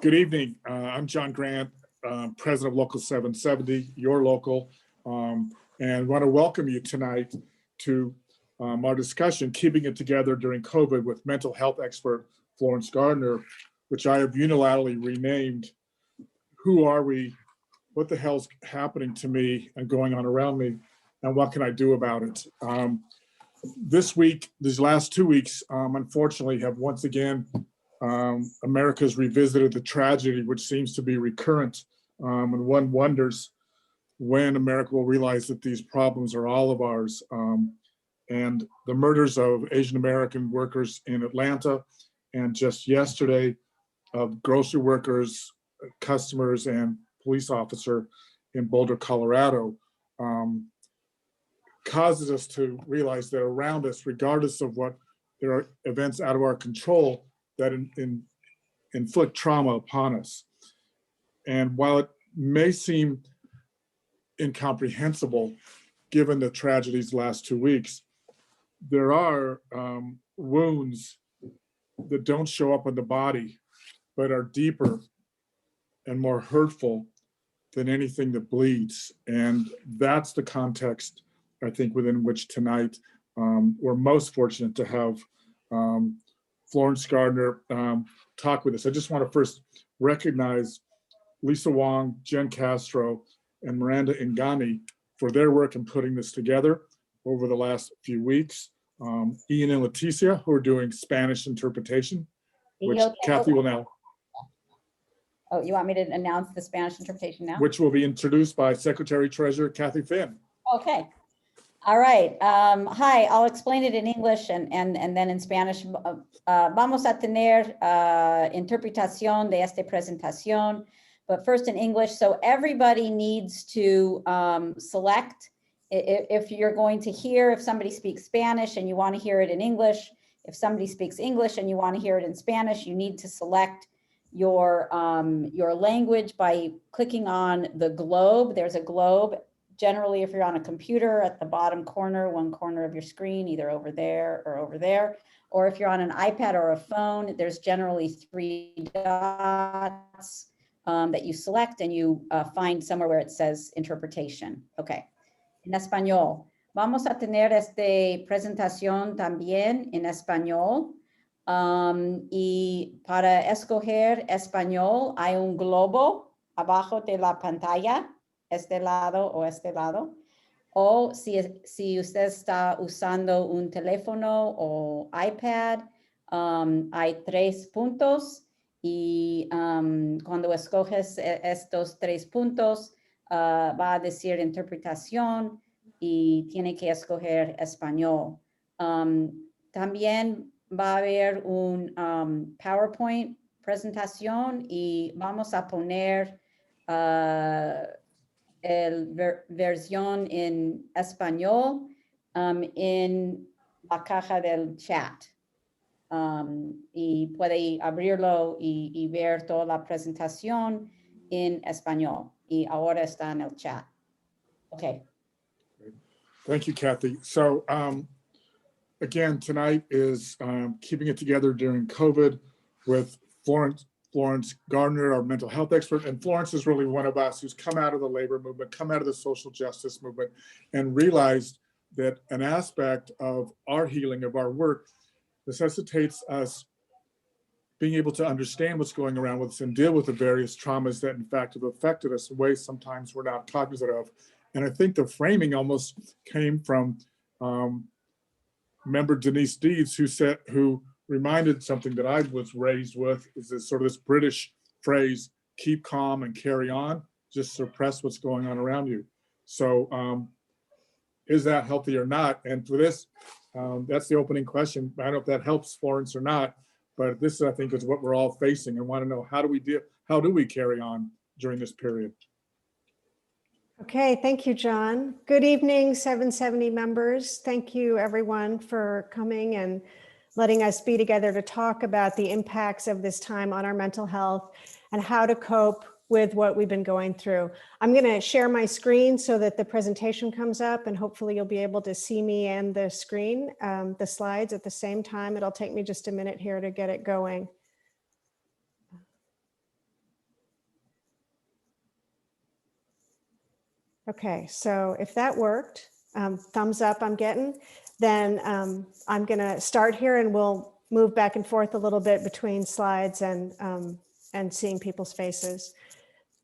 Good evening. I'm John Grant, president of Local 770, your local, and want to welcome you tonight to our discussion, Keeping It Together During COVID, with mental health expert Florence Gardner, which I have unilaterally renamed Who Are We? What the Hell's Happening to Me and Going On Around Me, and What Can I Do About It? This week, these last 2 weeks, unfortunately, have once again, America's revisited the tragedy, which seems to be recurrent, and one wonders when America will realize that these problems are all of ours. And the murders of Asian American workers in Atlanta, and just yesterday of grocery workers, customers, and police officer in Boulder, Colorado, causes us to realize that around us, regardless of what there are events out of our control that inflict trauma upon us. And while it may seem incomprehensible, given the tragedies the last 2 weeks, there are wounds that don't show up in the body, but are deeper and more hurtful than anything that bleeds. And that's the context, I think, within which tonight we're most fortunate to have Florence Gardner talk with us. I just want to first recognize Lisa Wong, Jen Castro, and Miranda Ngani for their work in putting this together over the last few weeks. Ian and Leticia, who are doing Spanish interpretation, which Kathy will now. Oh, you want me to announce the Spanish interpretation now? Which will be introduced by Secretary Treasurer Kathy Finn. Okay. All right. Hi, I'll explain it in English and then in Spanish. Vamos a tener interpretación de esta presentación, but first in English. So everybody needs to select if you're going to hear, if somebody speaks Spanish and you want to hear it in English, if somebody speaks English and you want to hear it in Spanish, you need to select your language by clicking on the globe. There's a globe. Generally, if you're on a computer, at the bottom corner, one corner of your screen, either over there or over there, or if you're on an iPad or a phone, there's generally 3 dots that you select, and you find somewhere where it says interpretation. Okay. En español. Vamos a tener esta presentación también en español. Y para escoger español hay un globo abajo de la pantalla, este lado o este lado. O si usted está usando un teléfono o iPad, hay 3 puntos y cuando escoges estos 3 puntos, va a decir interpretación y tiene que escoger español. También va a haber un PowerPoint presentación y vamos a poner versión en español en la caja del chat. Y puede abrirlo y ver toda la presentación en español. Y ahora está en el chat. Okay. Thank you, Kathy. So again, tonight is Keeping It Together During COVID with Florence Gardner, our mental health expert. And Florence is really one of us who's come out of the labor movement, come out of the social justice movement, and realized that an aspect of our healing, of our work, necessitates us being able to understand what's going around with us and deal with the various traumas that in fact have affected us in ways sometimes we're not cognizant of. And I think the framing almost came from member Denise Deeds, who reminded something that I was raised with, is this sort of this British phrase, keep calm and carry on, just suppress what's going on around you. So is that healthy or not? And for this, that's the opening question. I don't know if that helps Florence or not, but this, I think, is what we're all facing and want to know, how do we carry on during this period? Okay, thank you, John. Good evening, 770 members. Thank you, everyone, for coming and letting us be together to talk about the impacts of this time on our mental health and how to cope with what we've been going through. I'm going to share my screen so that the presentation comes up, and hopefully you'll be able to see me and the screen, the slides at the same time. It'll take me just a minute here to get it going. Okay, so if that worked, thumbs up I'm getting, then I'm gonna start here and we'll move back and forth a little bit between slides and seeing people's faces.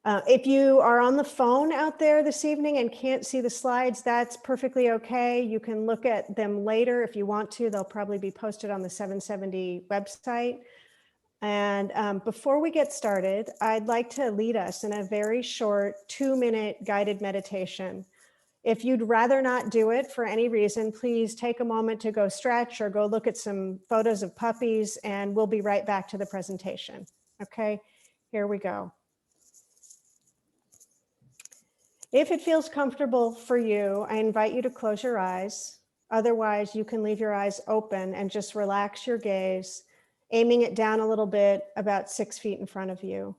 If you are on the phone out there this evening and can't see the slides, that's perfectly okay. You can look at them later if you want to. They'll probably be posted on the 770 website. And before we get started, I'd like to lead us in a very short 2-minute guided meditation. If you'd rather not do it for any reason, please take a moment to go stretch or go look at some photos of puppies, and we'll be right back to the presentation. Okay, here we go. If it feels comfortable for you, I invite you to close your eyes. Otherwise, you can leave your eyes open and just relax your gaze, aiming it down a little bit, about 6 feet in front of you.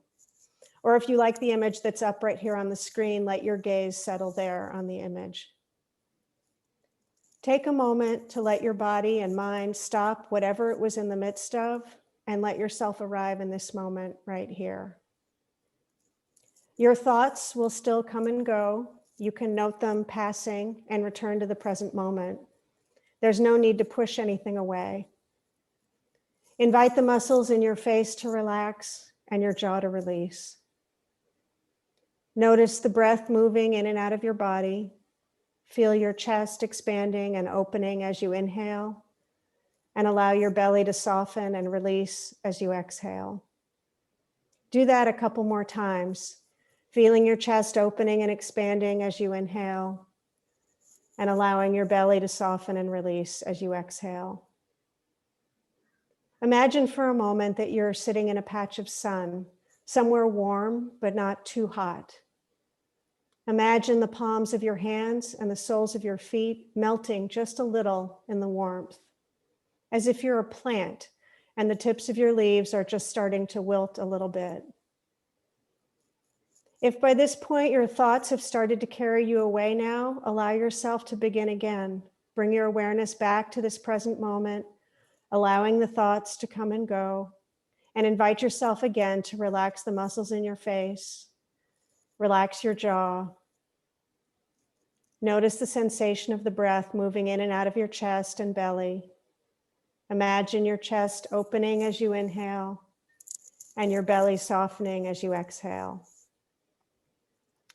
Or if you like the image that's up right here on the screen, let your gaze settle there on the image. Take a moment to let your body and mind stop whatever it was in the midst of and let yourself arrive in this moment right here. Your thoughts will still come and go. You can note them passing and return to the present moment. There's no need to push anything away. Invite the muscles in your face to relax and your jaw to release. Notice the breath moving in and out of your body. Feel your chest expanding and opening as you inhale, and allow your belly to soften and release as you exhale. Do that a couple more times, feeling your chest opening and expanding as you inhale, and allowing your belly to soften and release as you exhale. Imagine for a moment that you're sitting in a patch of sun, somewhere warm but not too hot. Imagine the palms of your hands and the soles of your feet melting just a little in the warmth, as if you're a plant and the tips of your leaves are just starting to wilt a little bit. If by this point your thoughts have started to carry you away now, allow yourself to begin again. Bring your awareness back to this present moment, allowing the thoughts to come and go, and invite yourself again to relax the muscles in your face. Relax your jaw. Notice the sensation of the breath moving in and out of your chest and belly. Imagine your chest opening as you inhale and your belly softening as you exhale.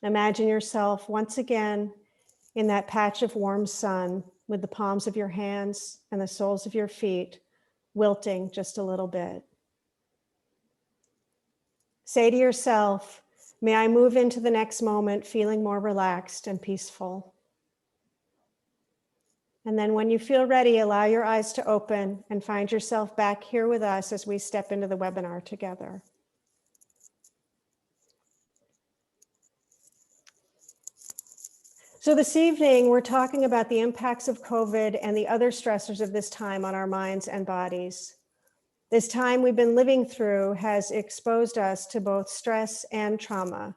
Imagine yourself once again in that patch of warm sun with the palms of your hands and the soles of your feet wilting just a little bit. Say to yourself, may I move into the next moment feeling more relaxed and peaceful. And then when you feel ready, allow your eyes to open and find yourself back here with us as we step into the webinar together. So this evening, we're talking about the impacts of COVID and the other stressors of this time on our minds and bodies. This time we've been living through has exposed us to both stress and trauma.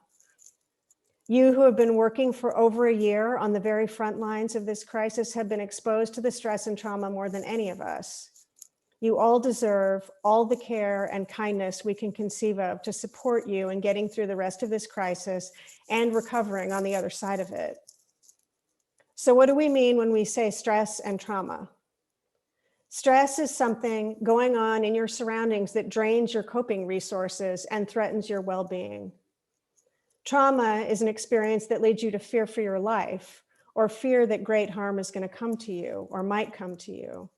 You who have been working for over a year on the very front lines of this crisis have been exposed to the stress and trauma more than any of us. You all deserve all the care and kindness we can conceive of to support you in getting through the rest of this crisis and recovering on the other side of it. So what do we mean when we say stress and trauma? Stress is something going on in your surroundings that drains your coping resources and threatens your well-being. Trauma is an experience that leads you to fear for your life, or fear that great harm is going to come to you or might come to you.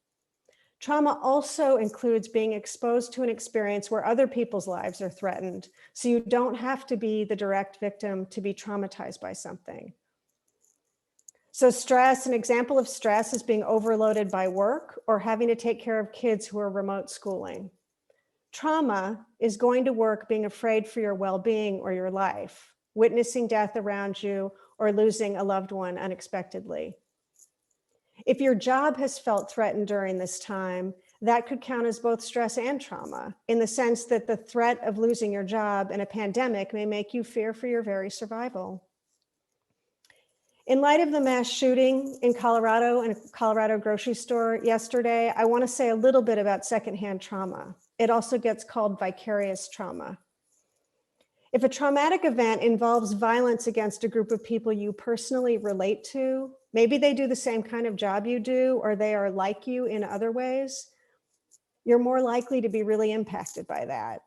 Trauma also includes being exposed to an experience where other people's lives are threatened, so you don't have to be the direct victim to be traumatized by something. So stress, an example of stress is being overloaded by work or having to take care of kids who are remote schooling. Trauma is going to work being afraid for your well-being or your life, witnessing death around you, or losing a loved one unexpectedly. If your job has felt threatened during this time, that could count as both stress and trauma, in the sense that the threat of losing your job in a pandemic may make you fear for your very survival. In light of the mass shooting in Colorado, in a Colorado grocery store yesterday, I want to say a little bit about secondhand trauma. It also gets called vicarious trauma. If a traumatic event involves violence against a group of people you personally relate to, maybe they do the same kind of job you do, or they are like you in other ways, you're more likely to be really impacted by that.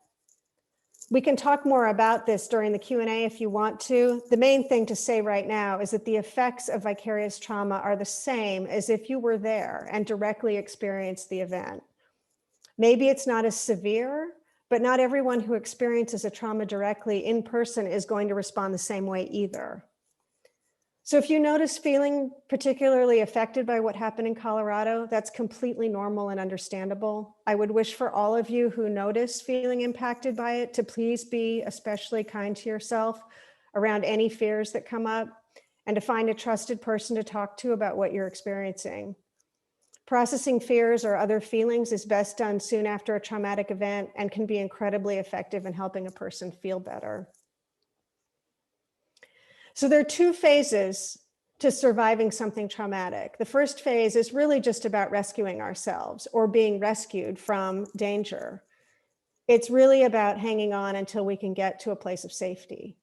We can talk more about this during the Q&A if you want to. The main thing to say right now is that the effects of vicarious trauma are the same as if you were there and directly experienced the event. Maybe it's not as severe, but not everyone who experiences a trauma directly in person is going to respond the same way either. So if you notice feeling particularly affected by what happened in Colorado, that's completely normal and understandable. I would wish for all of you who notice feeling impacted by it to please be especially kind to yourself around any fears that come up, and to find a trusted person to talk to about what you're experiencing. Processing fears or other feelings is best done soon after a traumatic event and can be incredibly effective in helping a person feel better. So there are two phases to surviving something traumatic. The first phase is really just about rescuing ourselves or being rescued from danger. It's really about hanging on until we can get to a place of safety.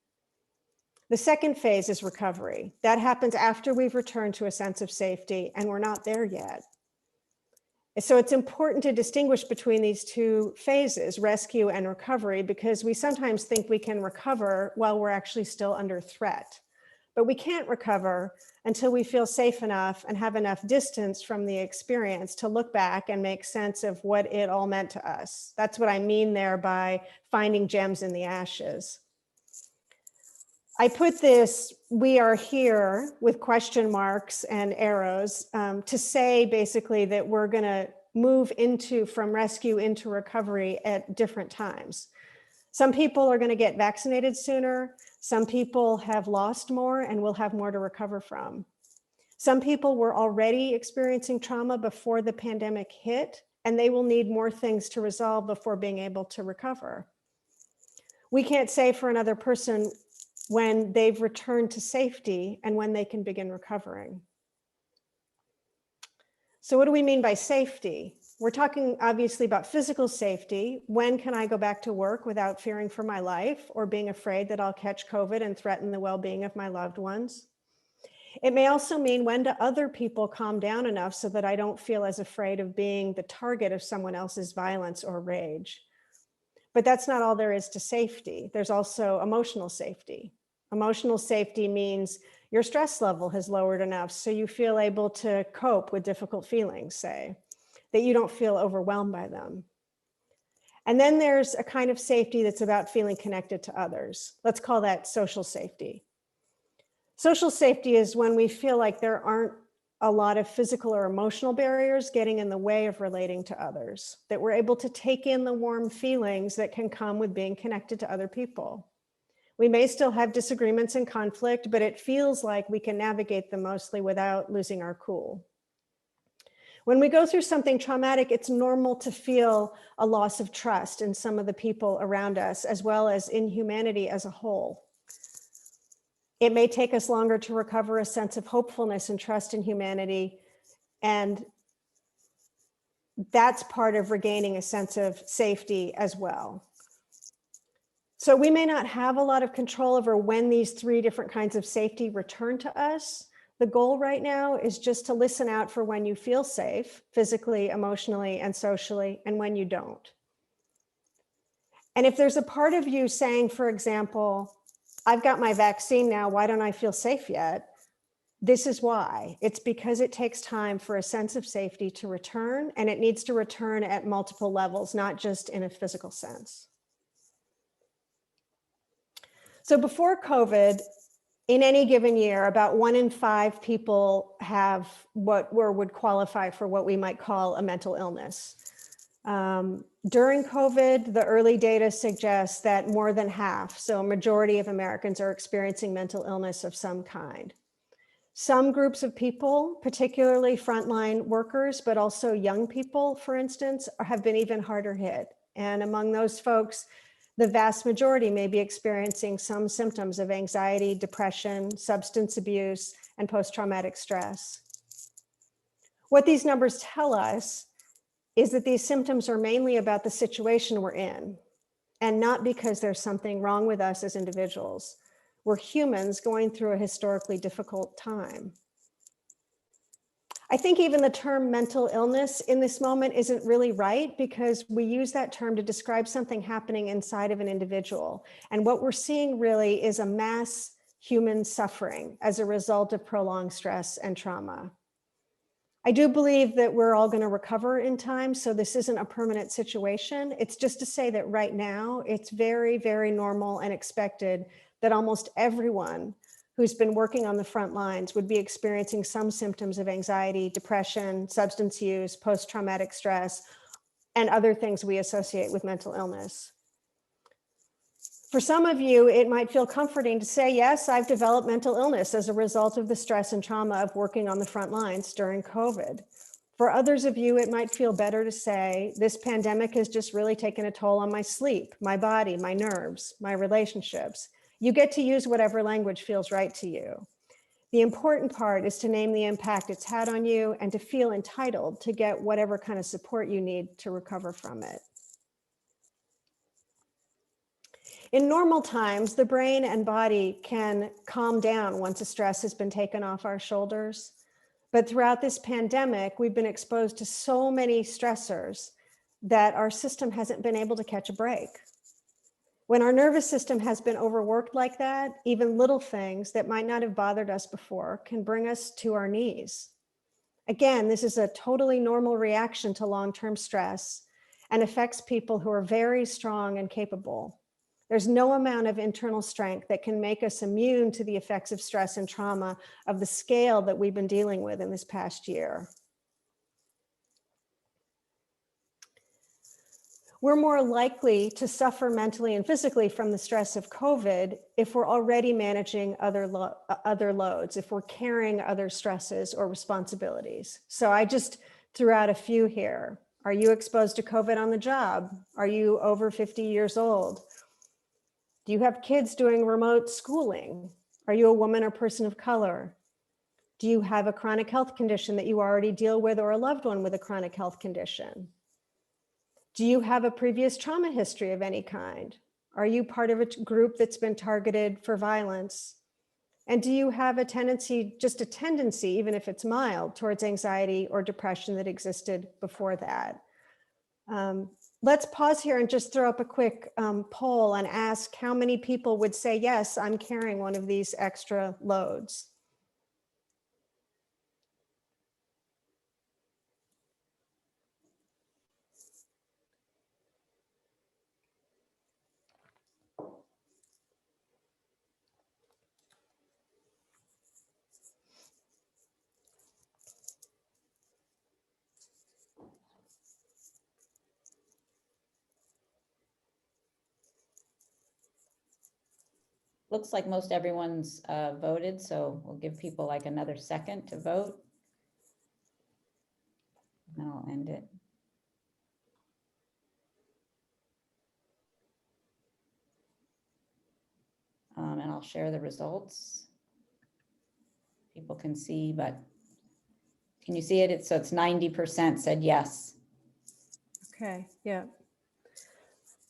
The second phase is recovery. That happens after we've returned to a sense of safety, and we're not there yet. So it's important to distinguish between these two phases, rescue and recovery, because we sometimes think we can recover while we're actually still under threat. But we can't recover until we feel safe enough and have enough distance from the experience to look back and make sense of what it all meant to us. That's what I mean there by finding gems in the ashes. I put this, we are here, with question marks and arrows to say basically that we're going to move from rescue into recovery at different times. Some people are going to get vaccinated sooner. Some people have lost more and will have more to recover from. Some people were already experiencing trauma before the pandemic hit, and they will need more things to resolve before being able to recover. We can't say for another person when they've returned to safety and when they can begin recovering. So what do we mean by safety? We're talking obviously about physical safety. When can I go back to work without fearing for my life or being afraid that I'll catch COVID and threaten the well-being of my loved ones? It may also mean when do other people calm down enough so that I don't feel as afraid of being the target of someone else's violence or rage. But that's not all there is to safety. There's also emotional safety. Emotional safety means your stress level has lowered enough so you feel able to cope with difficult feelings, say, that you don't feel overwhelmed by them. And then there's a kind of safety that's about feeling connected to others. Let's call that social safety. Social safety is when we feel like there aren't a lot of physical or emotional barriers getting in the way of relating to others, that we're able to take in the warm feelings that can come with being connected to other people. We may still have disagreements and conflict, but it feels like we can navigate them mostly without losing our cool. When we go through something traumatic, it's normal to feel a loss of trust in some of the people around us, as well as in humanity as a whole. It may take us longer to recover a sense of hopefulness and trust in humanity, and that's part of regaining a sense of safety as well. So we may not have a lot of control over when these three different kinds of safety return to us. The goal right now is just to listen out for when you feel safe, physically, emotionally, and socially, and when you don't. And if there's a part of you saying, for example, I've got my vaccine now, why don't I feel safe yet? This is why. It's because it takes time for a sense of safety to return, and it needs to return at multiple levels, not just in a physical sense. So before COVID, in any given year, about 1 in 5 people have what would qualify for what we might call a mental illness. During COVID, the early data suggests that more than half, so a majority of Americans, are experiencing mental illness of some kind. Some groups of people, particularly frontline workers, but also young people, for instance, have been even harder hit. And among those folks, the vast majority may be experiencing some symptoms of anxiety, depression, substance abuse, and post-traumatic stress. What these numbers tell us is that these symptoms are mainly about the situation we're in. and not because there's something wrong with us as individuals. We're humans going through a historically difficult time. I think even the term mental illness in this moment isn't really right, because we use that term to describe something happening inside of an individual. And what we're seeing really is a mass human suffering as a result of prolonged stress and trauma. I do believe that we're all going to recover in time, so this isn't a permanent situation. It's just to say that right now, it's very, very normal and expected that almost everyone who's been working on the front lines would be experiencing some symptoms of anxiety, depression, substance use, post-traumatic stress, and other things we associate with mental illness. For some of you, it might feel comforting to say, yes, I've developed mental illness as a result of the stress and trauma of working on the front lines during COVID. For others of you, it might feel better to say, this pandemic has just really taken a toll on my sleep, my body, my nerves, my relationships. You get to use whatever language feels right to you. The important part is to name the impact it's had on you and to feel entitled to get whatever kind of support you need to recover from it. In normal times, the brain and body can calm down once a stress has been taken off our shoulders. But throughout this pandemic, we've been exposed to so many stressors that our system hasn't been able to catch a break. When our nervous system has been overworked like that, even little things that might not have bothered us before can bring us to our knees. Again, this is a totally normal reaction to long-term stress and affects people who are very strong and capable. There's no amount of internal strength that can make us immune to the effects of stress and trauma of the scale that we've been dealing with in this past year. We're more likely to suffer mentally and physically from the stress of COVID if we're already managing other loads, if we're carrying other stresses or responsibilities. So I just threw out a few here. Are you exposed to COVID on the job? Are you over 50 years old? Do you have kids doing remote schooling? Are you a woman or person of color? Do you have a chronic health condition that you already deal with, or a loved one with a chronic health condition? Do you have a previous trauma history of any kind? Are you part of a group that's been targeted for violence? And do you have a tendency, even if it's mild, towards anxiety or depression that existed before that? Let's pause here and just throw up a quick poll and ask how many people would say, yes, I'm carrying one of these extra loads. Looks like most everyone's voted, so we'll give people like another second to vote. And I'll end it. And I'll share the results. People can see, but can you see it? So it's 90% said yes. Okay, yeah.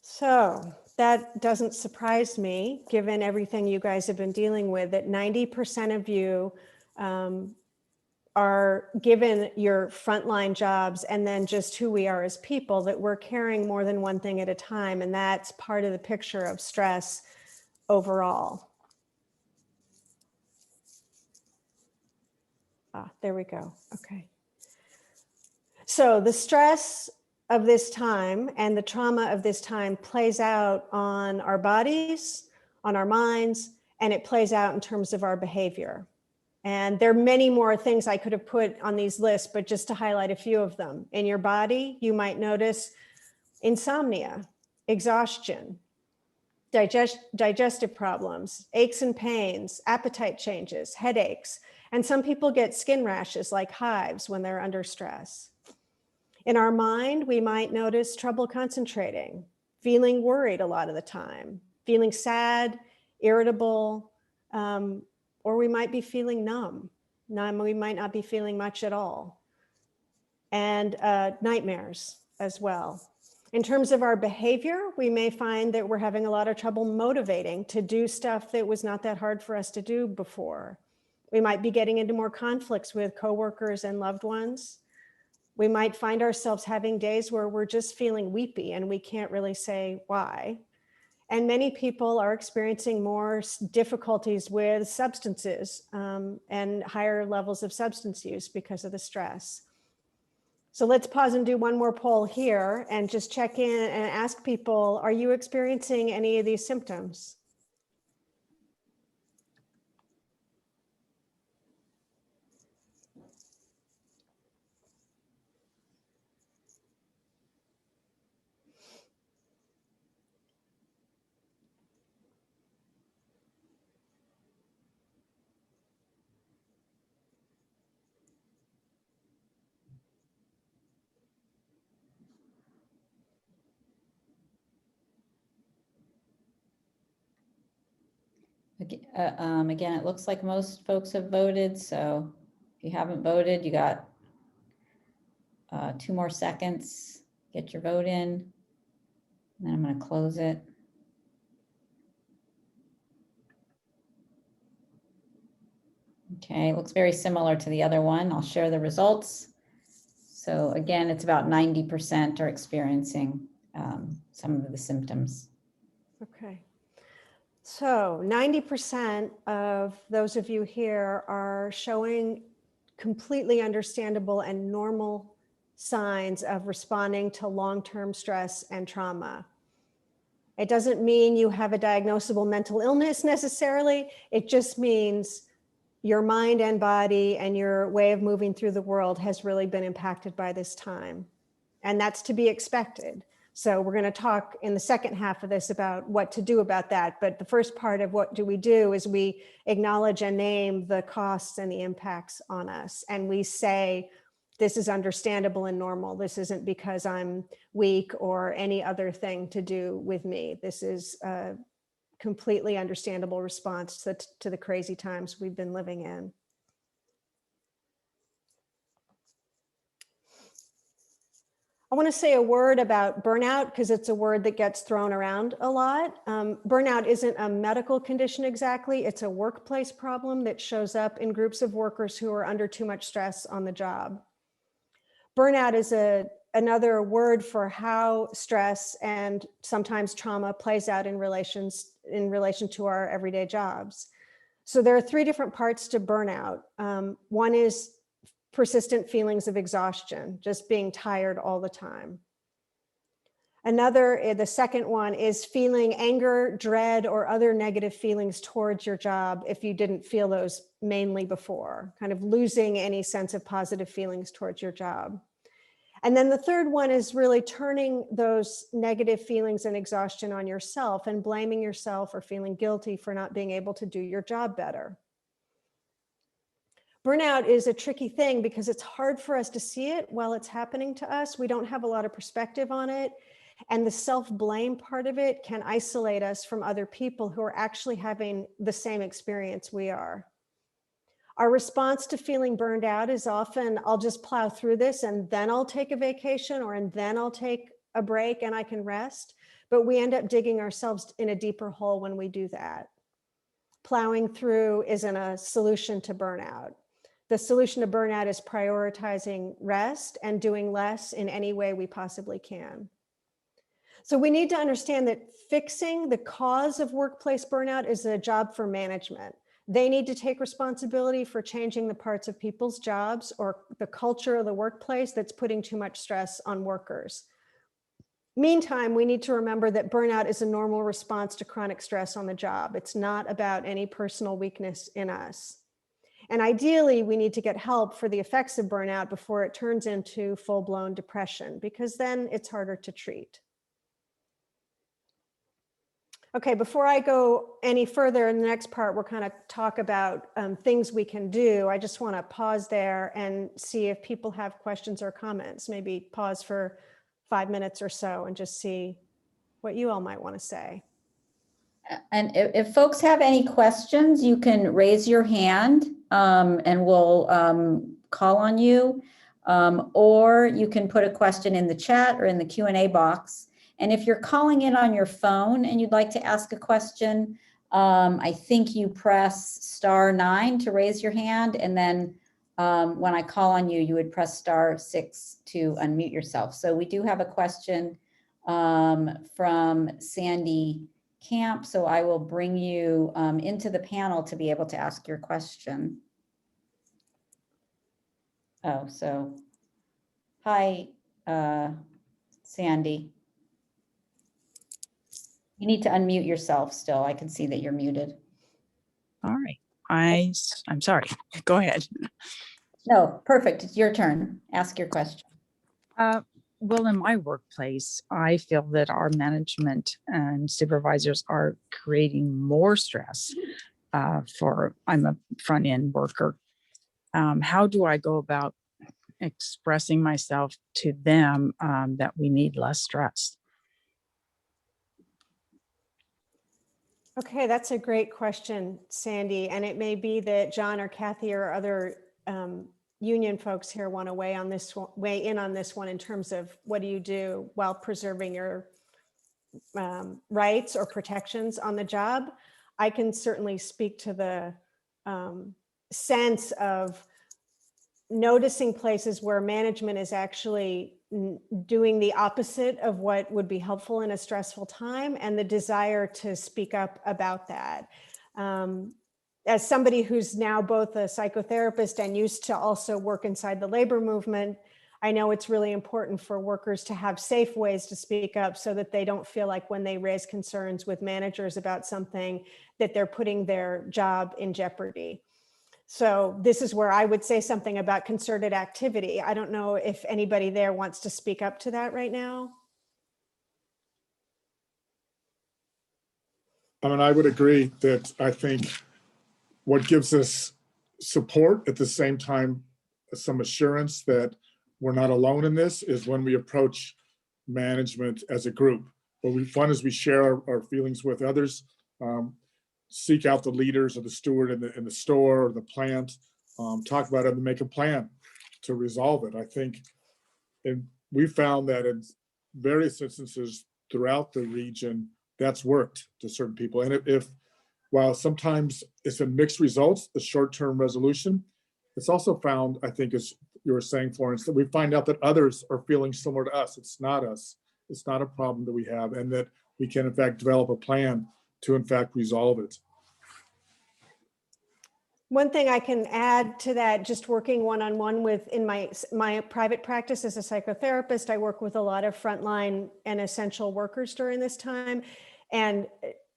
So that doesn't surprise me, given everything you guys have been dealing with, that 90% of you are, given your frontline jobs and then just who we are as people, that we're carrying more than one thing at a time. And that's part of the picture of stress overall. There we go. Okay. So the stress of this time and the trauma of this time plays out on our bodies, on our minds, and it plays out in terms of our behavior. And there are many more things I could have put on these lists, but just to highlight a few of them. In your body, you might notice insomnia, exhaustion, digestive problems, aches and pains, appetite changes, headaches, and some people get skin rashes like hives when they're under stress. In our mind, we might notice trouble concentrating, feeling worried a lot of the time, feeling sad, irritable, or we might be feeling numb. We might not be feeling much at all. And nightmares as well. In terms of our behavior, we may find that we're having a lot of trouble motivating to do stuff that was not that hard for us to do before. We might be getting into more conflicts with coworkers and loved ones. We might find ourselves having days where we're just feeling weepy and we can't really say why. And many people are experiencing more difficulties with substances and higher levels of substance use because of the stress. So let's pause and do one more poll here and just check in and ask people, are you experiencing any of these symptoms? Again, it looks like most folks have voted. So if you haven't voted, you got 2 more seconds. Get your vote in. And then I'm going to close it. Okay, it looks very similar to the other one. I'll share the results. So again, it's about 90% are experiencing some of the symptoms. Okay. So 90% of those of you here are showing completely understandable and normal signs of responding to long-term stress and trauma. It doesn't mean you have a diagnosable mental illness necessarily. It just means your mind and body and your way of moving through the world has really been impacted by this time. And that's to be expected. So we're going to talk in the second half of this about what to do about that. But the first part of what do we do is we acknowledge and name the costs and the impacts on us. And we say, this is understandable and normal. This isn't because I'm weak or any other thing to do with me. This is a completely understandable response to the crazy times we've been living in. I want to say a word about burnout because it's a word that gets thrown around a lot. Burnout isn't a medical condition exactly. It's a workplace problem that shows up in groups of workers who are under too much stress on the job. Burnout is another word for how stress and sometimes trauma plays out in relation to our everyday jobs. So there are 3 different parts to burnout. One is persistent feelings of exhaustion, just being tired all the time. The second one is feeling anger, dread, or other negative feelings towards your job if you didn't feel those mainly before, kind of losing any sense of positive feelings towards your job. And then the third one is really turning those negative feelings and exhaustion on yourself and blaming yourself or feeling guilty for not being able to do your job better. Burnout is a tricky thing because it's hard for us to see it while it's happening to us. We don't have a lot of perspective on it. And the self-blame part of it can isolate us from other people who are actually having the same experience we are. Our response to feeling burned out is often, I'll just plow through this and then I'll take a vacation and then I'll take a break and I can rest. But we end up digging ourselves in a deeper hole when we do that. Plowing through isn't a solution to burnout. The solution to burnout is prioritizing rest and doing less in any way we possibly can. So we need to understand that fixing the cause of workplace burnout is a job for management. They need to take responsibility for changing the parts of people's jobs or the culture of the workplace that's putting too much stress on workers. Meantime, we need to remember that burnout is a normal response to chronic stress on the job. It's not about any personal weakness in us. And ideally, we need to get help for the effects of burnout before it turns into full-blown depression, because then it's harder to treat. Okay, before I go any further in the next part, we're kind of talk about things we can do. I just want to pause there and see if people have questions or comments. Maybe pause for 5 minutes or so and just see what you all might want to say. And if folks have any questions, you can raise your hand and we'll call on you. or you can put a question in the chat or in the Q&A box. And if you're calling in on your phone and you'd like to ask a question, I think you press *9 to raise your hand, and then when I call on you, you would press *6 to unmute yourself. So we do have a question from Sandy Camp, so I will bring you into the panel to be able to ask your question. Oh, so hi, Sandy. You need to unmute yourself still. I can see that you're muted. All right. I'm sorry. Go ahead. No, perfect. It's your turn. Ask your question. Well, in my workplace, I feel that our management and supervisors are creating more stress I'm a front end worker. How do I go about expressing myself to them that we need less stress? Okay, that's a great question, Sandy. And it may be that John or Kathy or other union folks here want to weigh in on this one in terms of what do you do while preserving your rights or protections on the job. I can certainly speak to the sense of noticing places where management is actually doing the opposite of what would be helpful in a stressful time, and the desire to speak up about that. As somebody who's now both a psychotherapist and used to also work inside the labor movement, I know it's really important for workers to have safe ways to speak up so that they don't feel like when they raise concerns with managers about something that they're putting their job in jeopardy. So this is where I would say something about concerted activity. I don't know if anybody there wants to speak up to that right now. I mean, I would agree that I think what gives us support at the same time, some assurance that we're not alone in this, is when we approach management as a group. What we find is we share our feelings with others, seek out the leaders or the steward in the store or the plant, talk about it and make a plan to resolve it. I think, and we found that in various instances throughout the region, that's worked to certain people. And if while sometimes it's a mixed results, the short-term resolution, it's also found, I think, as you were saying, Florence, that we find out that others are feeling similar to us. It's not us. It's not a problem that we have, and that we can, in fact, develop a plan to, in fact, resolve it. One thing I can add to that, just working one-on-one with, in my private practice as a psychotherapist, I work with a lot of frontline and essential workers during this time. And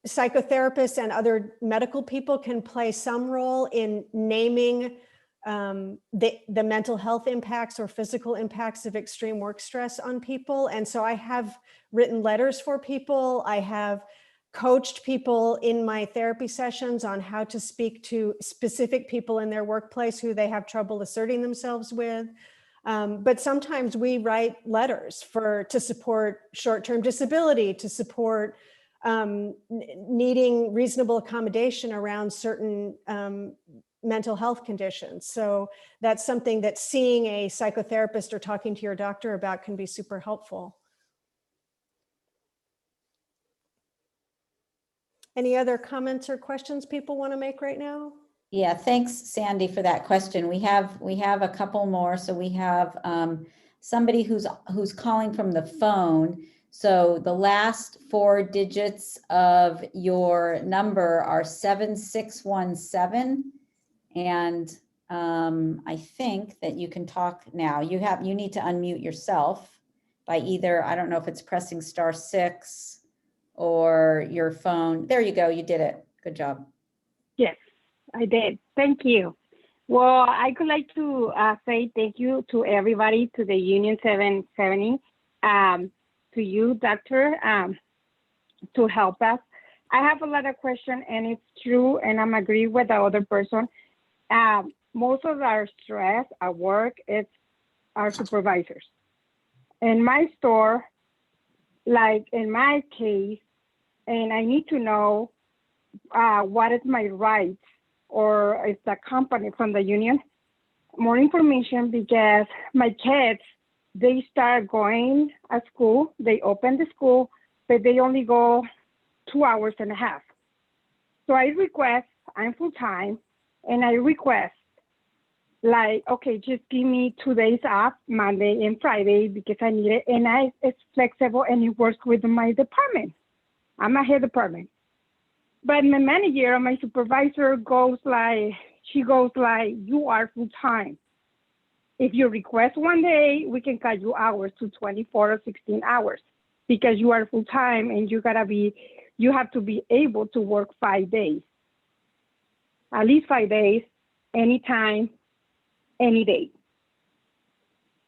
psychotherapists and other medical people can play some role in naming the mental health impacts or physical impacts of extreme work stress on people. And so I have written letters for people. I have coached people in my therapy sessions on how to speak to specific people in their workplace who they have trouble asserting themselves with. But sometimes we write letters to support short-term disability, to support needing reasonable accommodation around certain mental health conditions. So that's something that seeing a psychotherapist or talking to your doctor about can be super helpful. Any other comments or questions people want to make right now? Yeah, thanks, Sandy, for that question. We have a couple more. So we have somebody who's calling from the phone. So the last 4 digits of your number are 7617. And I think that you can talk now. You need to unmute yourself by either, I don't know if it's pressing *6 or your phone. There you go. You did it. Good job. Yes, I did. Thank you. Well, I would like to say thank you to everybody, to the Union 770, to you, Doctor, to help us. I have a lot of questions, and it's true, and I'm agree with the other person. Most of our stress at work, it's our supervisors. In my store, like in my case, and I need to know what is my rights, or is the company from the union more information because my kids, they start going at school. They open the school, but they only go 2 hours and a half. So I request, I'm full-time, and I request, like, okay, just give me 2 days off, Monday and Friday, because I need it. And it's flexible and it works with my department. I'm a head department. But my manager or my supervisor goes like, you are full-time. If you request 1 day, we can cut you hours to 24 or 16 hours because you are full-time and you have to be able to work 5 days, at least 5 days, anytime, any day.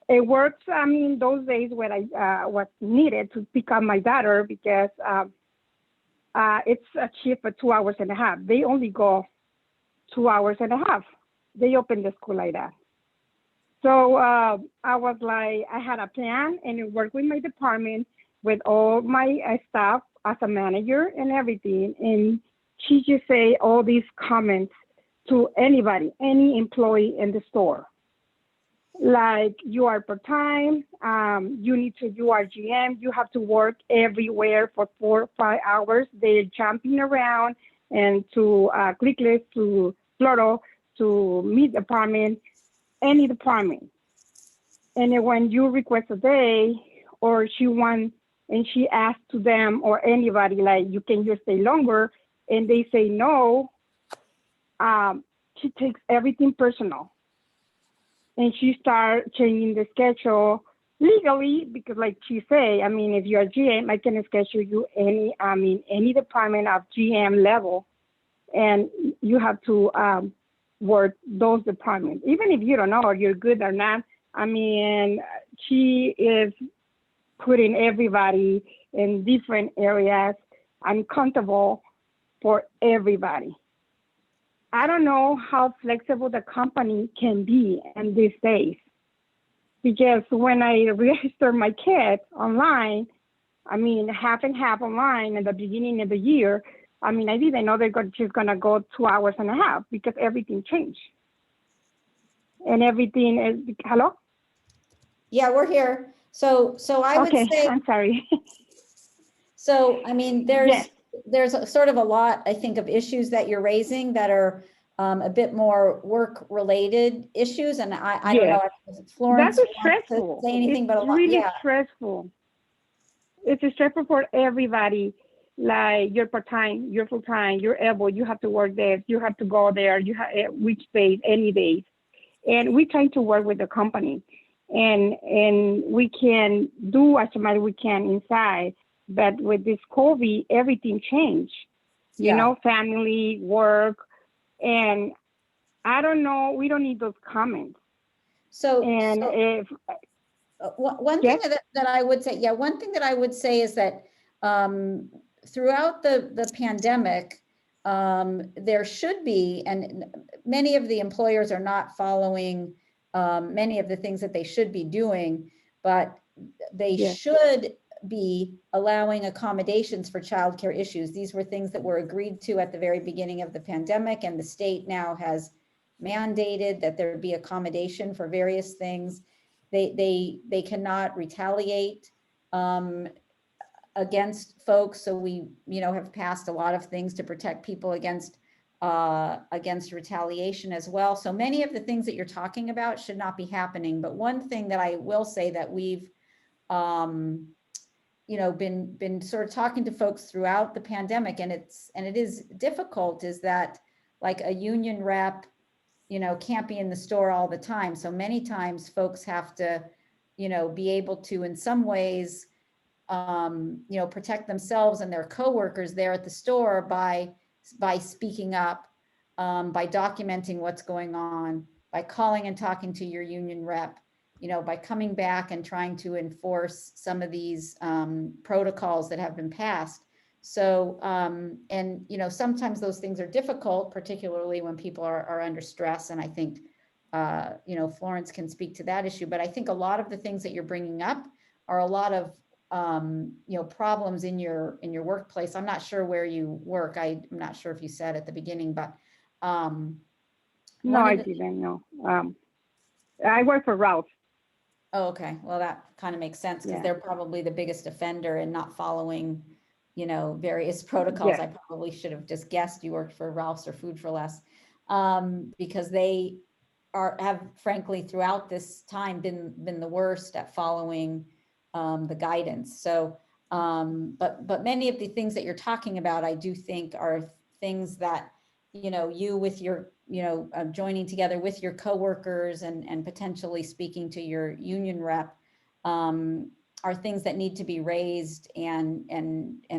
It works, I mean, those days when I was needed to pick up my daughter because it's a shift for 2 hours and a half. They only go 2 hours and a half. They open the school like that. So I was like, I had a plan and it worked with my department, with all my staff as a manager and everything. And she just say all these comments to anybody, any employee in the store. Like, you are part-time, you are GM, you have to work everywhere for 4 or 5 hours. They're jumping around and to Clickless, to Floro, to meet department, any department. And then when you request a day, or she asks to them or anybody, like, you can just stay longer, and they say no, she takes everything personal. And she started changing the schedule legally because, like she say, I mean, if you're a GM, I can schedule you any department of GM level, and you have to work those departments, even if you don't know or you're good or not. I mean, she is putting everybody in different areas, uncomfortable for everybody. I don't know how flexible the company can be in these days, because when I register my kids online, I mean, half and half online at the beginning of the year, I mean, I didn't know they're just gonna go 2 hours and a half because everything changed. And everything is, hello? Yeah, we're here. So I would Okay, say, I'm sorry. so, I mean, Yes. there's a sort of a lot, I think, of issues that you're raising that are a bit more work-related issues. And I don't know if Florence That is wants to stressful. say anything, but a It's lot, really yeah. stressful. It's stressful for everybody. Like, you're part-time, you're full-time, you're able, you have to work there, you have to go there, you have which days, any days. And we try to work with the company, and we can do as much as we can inside. But with this COVID, everything changed. You know, family, work, and I don't know. We don't need those comments. So, And if one thing that I would say, one thing that I would say is that throughout the pandemic, there should be, and many of the employers are not following many of the things that they should be doing, but they should be allowing accommodations for childcare issues. These were things that were agreed to at the very beginning of the pandemic, and the state now has mandated that there be accommodation for various things. They cannot retaliate against folks. So we, have passed a lot of things to protect people against retaliation as well. So many of the things that you're talking about should not be happening. But one thing that I will say that we've, been sort of talking to folks throughout the pandemic, and it is difficult, is that, like, a union rep, can't be in the store all the time. So many times folks have to, be able to, in some ways, protect themselves and their coworkers there at the store by speaking up, by documenting what's going on, by calling and talking to your union rep, by coming back and trying to enforce some of these protocols that have been passed. So, and, sometimes those things are difficult, particularly when people are under stress. And I think, Florence can speak to that issue, but I think a lot of the things that you're bringing up are a lot of, problems in your workplace. I'm not sure where you work. I'm not sure if you said at the beginning, but no, I didn't know. I work for Ralph. Oh, okay. Well, that kind of makes sense because Yeah. they're probably the biggest offender in not following, various protocols. Yeah. I probably should have just guessed you worked for Ralph's or Food for Less, because they have frankly throughout this time been the worst at following the guidance. So, but many of the things that you're talking about, I do think are things that, you with your, joining together with your coworkers and potentially speaking to your union rep, are things that need to be raised and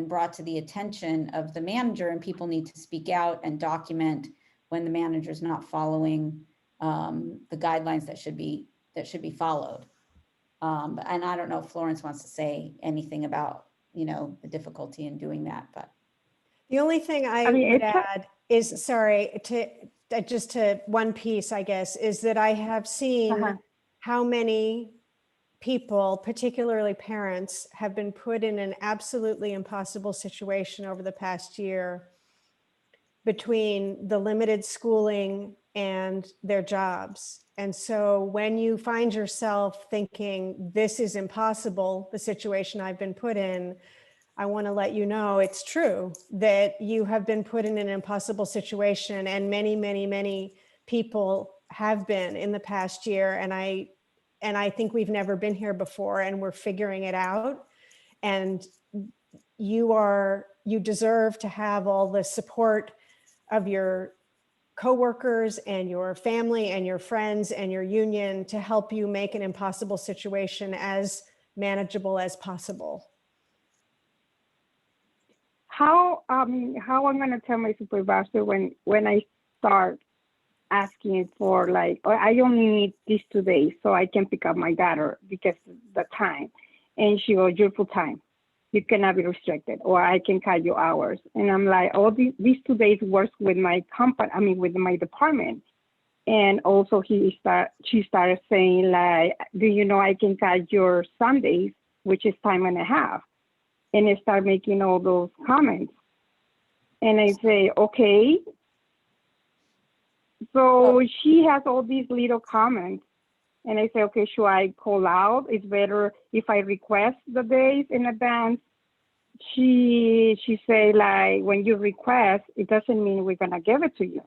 brought to the attention of the manager, and people need to speak out and document when the manager's not following the guidelines that should be followed. And I don't know if Florence wants to say anything about, the difficulty in doing that, but. The only thing I mean, would it's add is, sorry, just to one piece, I guess, is that I have seen how many people, particularly parents, have been put in an absolutely impossible situation over the past year between the limited schooling and their jobs. And so when you find yourself thinking, this is impossible, the situation I've been put in, I want to let you know it's true that you have been put in an impossible situation, and many, many, many people have been in the past year. And I think we've never been here before, and we're figuring it out. And you deserve to have all the support of your coworkers and your family and your friends and your union to help you make an impossible situation as manageable as possible. How I'm gonna tell my supervisor when I start asking for like, oh, I only need these 2 days so I can pick up my daughter because the time, and she goes, you're full time, you cannot be restricted, or I can cut your hours. And I'm like, oh, these 2 days works with my company, with my department. And also she started saying like, do you know I can cut your Sundays, which is time and a half? And I start making all those comments. And I say, okay. So she has all these little comments. And I say, okay, should I call out? It's better if I request the days in advance. She say like, when you request, it doesn't mean we're gonna give it to you.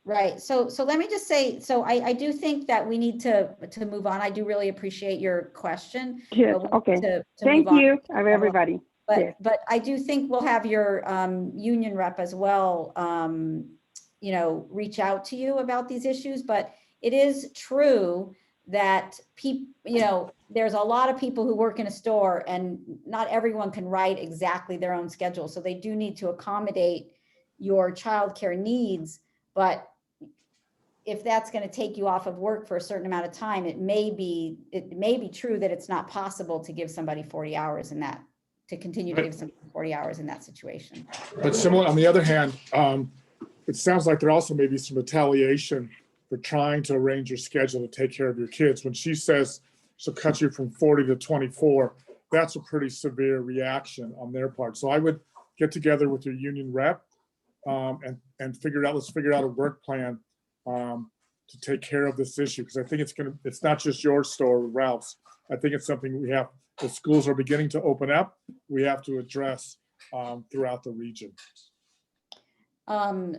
Right. So let me just say, so I do think that we need to move on. I do really appreciate your question. Yes, but we okay. need to Thank move on. you, everybody. But, Yes. but I do think we'll have your union rep as well, reach out to you about these issues. But it is true that there's a lot of people who work in a store, and not everyone can write exactly their own schedule. So they do need to accommodate your childcare needs. But if that's going to take you off of work for a certain amount of time, it may be true that it's not possible to give somebody 40 hours in that, to continue to give somebody 40 hours in that situation. But similar, on the other hand, it sounds like there also may be some retaliation for trying to arrange your schedule to take care of your kids. When she says she'll cut you from 40 to 24, that's a pretty severe reaction on their part. So I would get together with your union rep and let's figure out a work plan to take care of this issue. Because I think it's not just your store, Ralph's. I think it's something the schools are beginning to open up. We have to address throughout the region.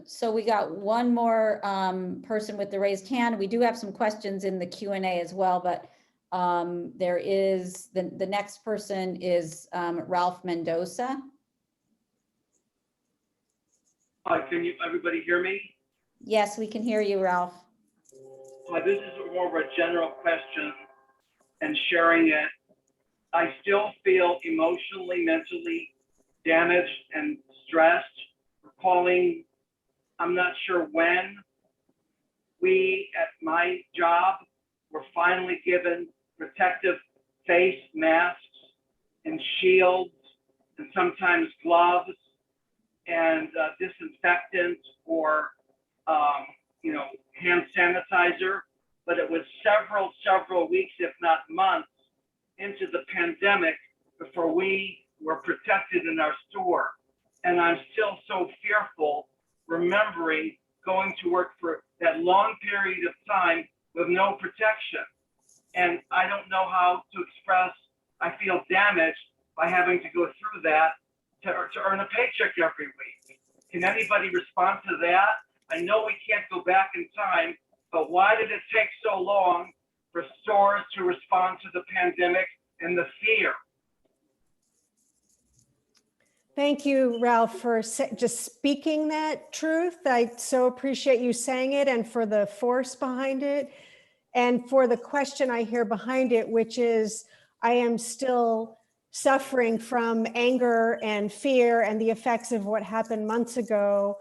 So we got one more person with the raised hand. We do have some questions in the Q&A as well, but there is, the next person is Ralph Mendoza. Hi, can everybody hear me? Yes, we can hear you, Ralph. This is more of a general question and sharing it. I still feel emotionally, mentally damaged and stressed. Recalling, I'm not sure when, we at my job were finally given protective face masks and shields and sometimes gloves and disinfectant or hand sanitizer, but it was several weeks, if not months, into the pandemic before we were protected in our store. And I'm still so fearful remembering going to work for that long period of time with no protection. And I don't know how to express, I feel damaged by having to go through that to earn a paycheck every week. Can anybody respond to that? I know we can't go back in time, but why did it take so long for stores to respond to the pandemic and the fear? Thank you, Ralph, for just speaking that truth. I so appreciate you saying it and for the force behind it and for the question I hear behind it, which is, I am still suffering from anger and fear and the effects of what happened months ago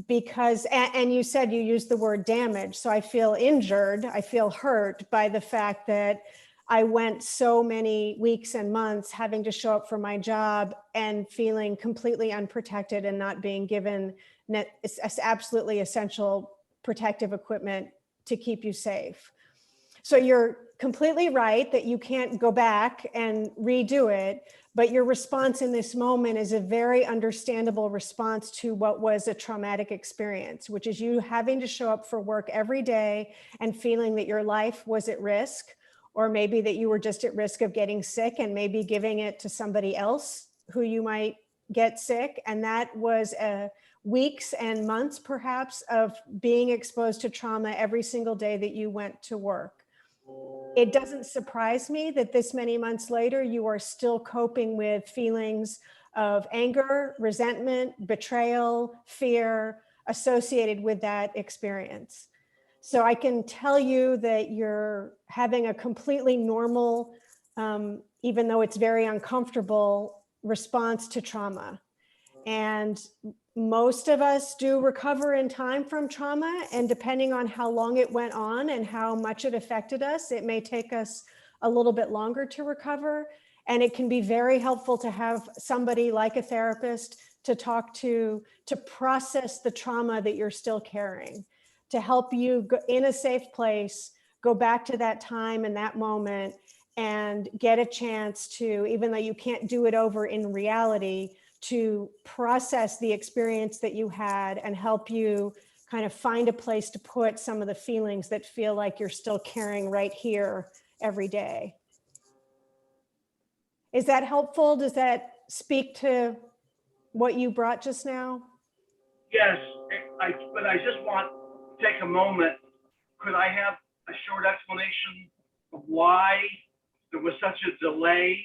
because, and you said you used the word damage. So I feel injured, I feel hurt by the fact that I went so many weeks and months having to show up for my job and feeling completely unprotected and not being given absolutely essential protective equipment to keep you safe. So you're completely right that you can't go back and redo it, but your response in this moment is a very understandable response to what was a traumatic experience, which is you having to show up for work every day and feeling that your life was at risk, or maybe that you were just at risk of getting sick and maybe giving it to somebody else who you might get sick. And that was weeks and months perhaps of being exposed to trauma every single day that you went to work. It doesn't surprise me that this many months later, you are still coping with feelings of anger, resentment, betrayal, fear associated with that experience. So I can tell you that you're having a completely normal, even though it's very uncomfortable, response to trauma. And most of us do recover in time from trauma, and depending on how long it went on and how much it affected us, it may take us a little bit longer to recover. And it can be very helpful to have somebody like a therapist to talk to process the trauma that you're still carrying, to help you go in a safe place, go back to that time and that moment and get a chance to, even though you can't do it over in reality, to process the experience that you had and help you kind of find a place to put some of the feelings that feel like you're still carrying right here every day. Is that helpful? Does that speak to what you brought just now? Yes, but I just want to take a moment. Could I have a short explanation of why there was such a delay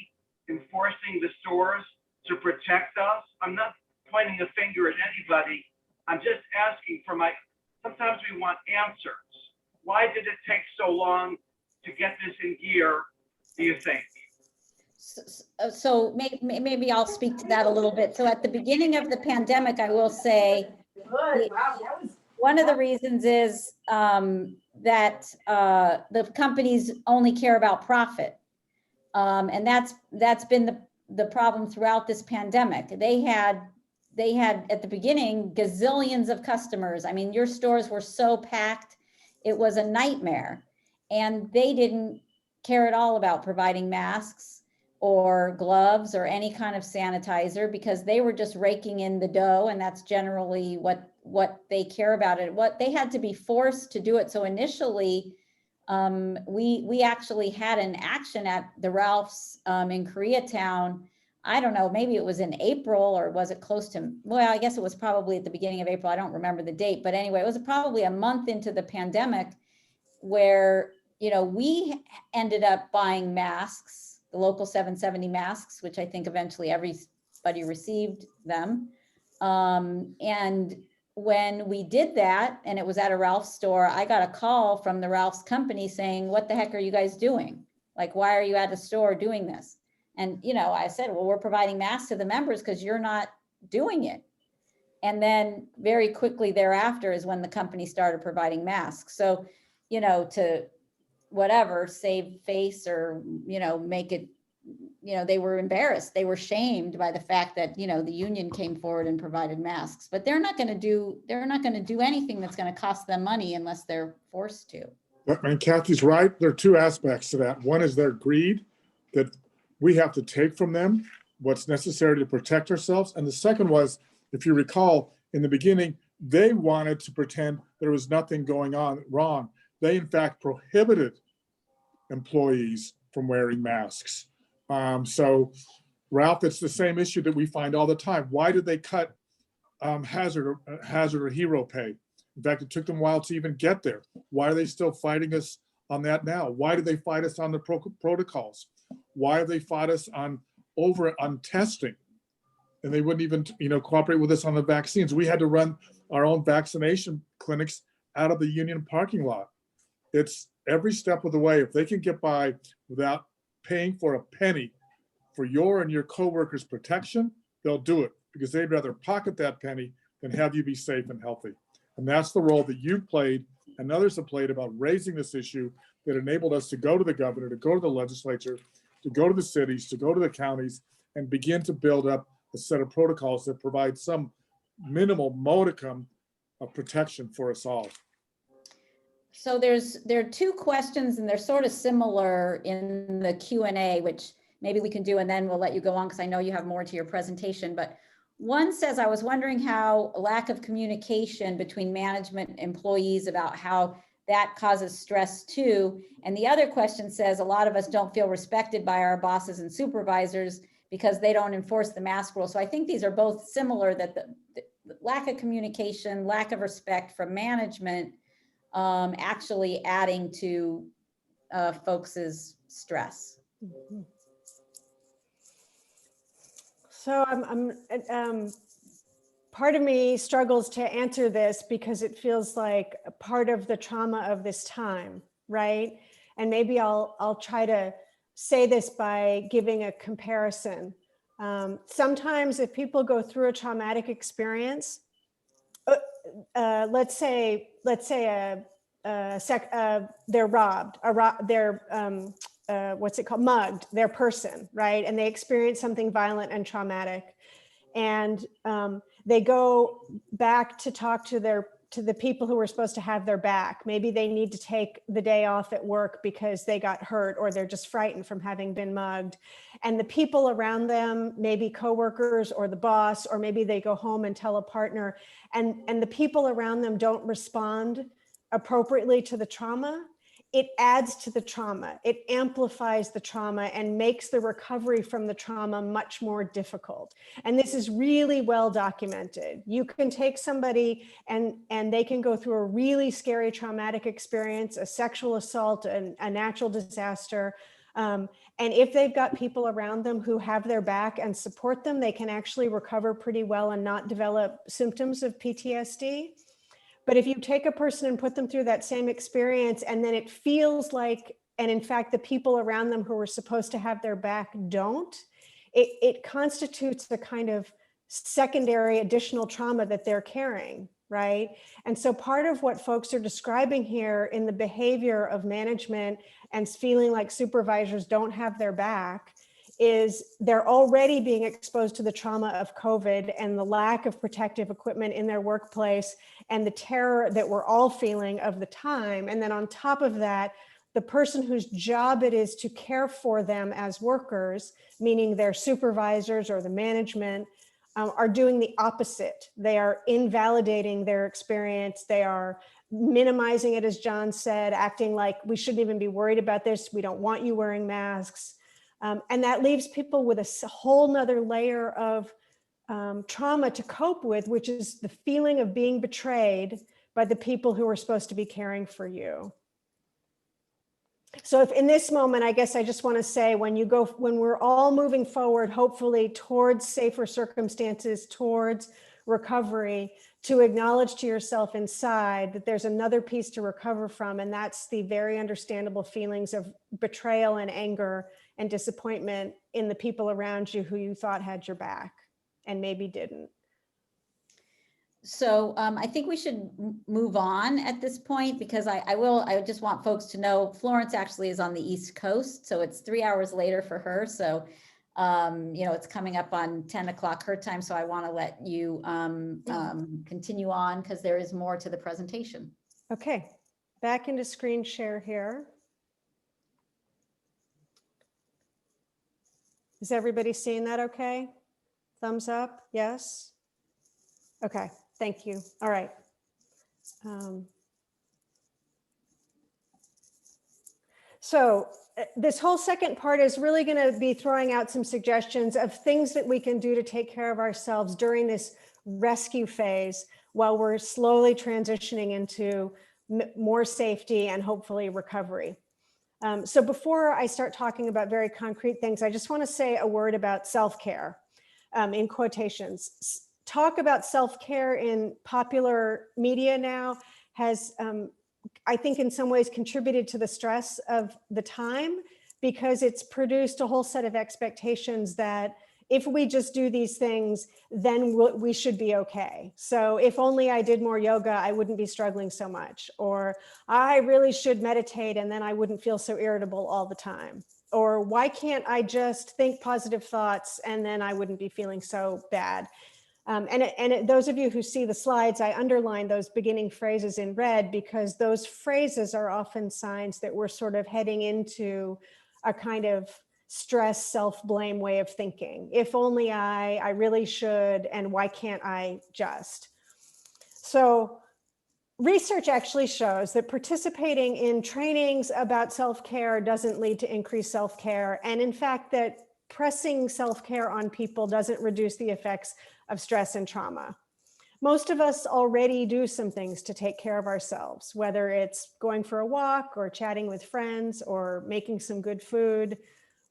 in forcing the stores to protect us? I'm not pointing a finger at anybody. I'm just asking for sometimes we want answers. Why did it take so long to get this in gear, do you think? So maybe I'll speak to that a little bit. So at the beginning of the pandemic, I will say, one of the reasons is that the companies only care about profit. And that's been the problem throughout this pandemic. They had at the beginning gazillions of customers. I mean, your stores were so packed, it was a nightmare. And they didn't care at all about providing masks or gloves or any kind of sanitizer because they were just raking in the dough, and that's generally what they care about it. What they had to be forced to do it. So initially, we actually had an action at the Ralph's in Koreatown. I don't know, maybe it was in April, or was it close to, well, I guess it was probably at the beginning of April. I don't remember the date, but anyway, it was probably a month into the pandemic where, we ended up buying masks, the local 770 masks, which I think eventually everybody received them. And when we did that, and it was at a Ralph's store, I got a call from the Ralph's company saying, what the heck are you guys doing? Like, why are you at the store doing this? And, I said, well, we're providing masks to the members because you're not doing it. And then very quickly thereafter is when the company started providing masks. So, to whatever, save face or, make it, they were embarrassed. They were shamed by the fact that, the union came forward and provided masks, but they're not going to do anything that's going to cost them money unless they're forced to. And Kathy's right. There are two aspects to that. One is their greed, that we have to take from them what's necessary to protect ourselves. And the second was, if you recall, in the beginning, they wanted to pretend there was nothing going on wrong. they in fact prohibited employees from wearing masks. So Ralph, it's the same issue that we find all the time. Why did they cut hazard or hero pay? In fact, it took them a while to even get there. Why are they still fighting us on that now? Why did they fight us on the protocols? Why have they fought us on testing? And they wouldn't even, cooperate with us on the vaccines. We had to run our own vaccination clinics out of the union parking lot. It's every step of the way. If they can get by without paying for a penny for your and your coworkers' protection, they'll do it because they'd rather pocket that penny than have you be safe and healthy. And that's the role that you've played and others have played about raising this issue that enabled us to go to the governor, to go to the legislature, to go to the cities, to go to the counties, and begin to build up a set of protocols that provide some minimal modicum of protection for us all. So there are two questions and they're sort of similar in the Q&A, which maybe we can do, and then we'll let you go on because I know you have more to your presentation. But one says, I was wondering how lack of communication between management and employees about how that causes stress too. And the other question says, a lot of us don't feel respected by our bosses and supervisors because they don't enforce the mask rule. So I think these are both similar, that the lack of communication, lack of respect from management, actually adding to folks' stress. Mhm. So part of me struggles to answer this because it feels like a part of the trauma of this time, right? And maybe I'll try to say this by giving a comparison. Sometimes if people go through a traumatic experience, let's say they're robbed, they're what's it called, mugged, their person, right? And they experience something violent and traumatic, and they go back to talk to the people who were supposed to have their back. Maybe they need to take the day off at work because they got hurt or they're just frightened from having been mugged. And the people around them, maybe coworkers or the boss, or maybe they go home and tell a partner, and the people around them don't respond appropriately to the trauma. It adds to the trauma. It amplifies the trauma and makes the recovery from the trauma much more difficult. And this is really well documented. You can take somebody and they can go through a really scary traumatic experience, a sexual assault, a natural disaster. And if they've got people around them who have their back and support them, they can actually recover pretty well and not develop symptoms of PTSD. But if you take a person and put them through that same experience, and then it feels like, and in fact, the people around them who were supposed to have their back don't, it constitutes a kind of secondary additional trauma that they're carrying, right? And so part of what folks are describing here in the behavior of management and feeling like supervisors don't have their back is they're already being exposed to the trauma of COVID and the lack of protective equipment in their workplace and the terror that we're all feeling of the time. And then on top of that, the person whose job it is to care for them as workers, meaning their supervisors or the management, are doing the opposite. They are invalidating their experience. They are minimizing it, as John said, acting like we shouldn't even be worried about this. We don't want you wearing masks. And that leaves people with a whole nother layer of trauma to cope with, which is the feeling of being betrayed by the people who are supposed to be caring for you. So if in this moment, I guess I just want to say, when we're all moving forward, hopefully towards safer circumstances, towards recovery, to acknowledge to yourself inside that there's another piece to recover from, and that's the very understandable feelings of betrayal and anger and disappointment in the people around you who you thought had your back and maybe didn't. So I think we should move on at this point, because I just want folks to know Florence actually is on the East Coast, so it's 3 hours later for her. So, it's coming up on 10 o'clock her time. So I want to let you continue on because there is more to the presentation. Okay, back into screen share here. Is everybody seeing that okay? Thumbs up, yes? Okay, thank you. All right. So this whole second part is really going to be throwing out some suggestions of things that we can do to take care of ourselves during this rescue phase while we're slowly transitioning into more safety and hopefully recovery. So before I start talking about very concrete things, I just want to say a word about self-care in quotations. Talk about self-care in popular media now has, I think in some ways contributed to the stress of the time, because it's produced a whole set of expectations that if we just do these things, then we should be okay. So if only I did more yoga, I wouldn't be struggling so much. Or I really should meditate and then I wouldn't feel so irritable all the time. Or why can't I just think positive thoughts and then I wouldn't be feeling so bad. Those of you who see the slides, I underline those beginning phrases in red because those phrases are often signs that we're sort of heading into a kind of stress, self-blame way of thinking. If only I really should, and why can't I just? So research actually shows that participating in trainings about self-care doesn't lead to increased self-care. And in fact, that pressing self-care on people doesn't reduce the effects of stress and trauma. Most of us already do some things to take care of ourselves, whether it's going for a walk or chatting with friends or making some good food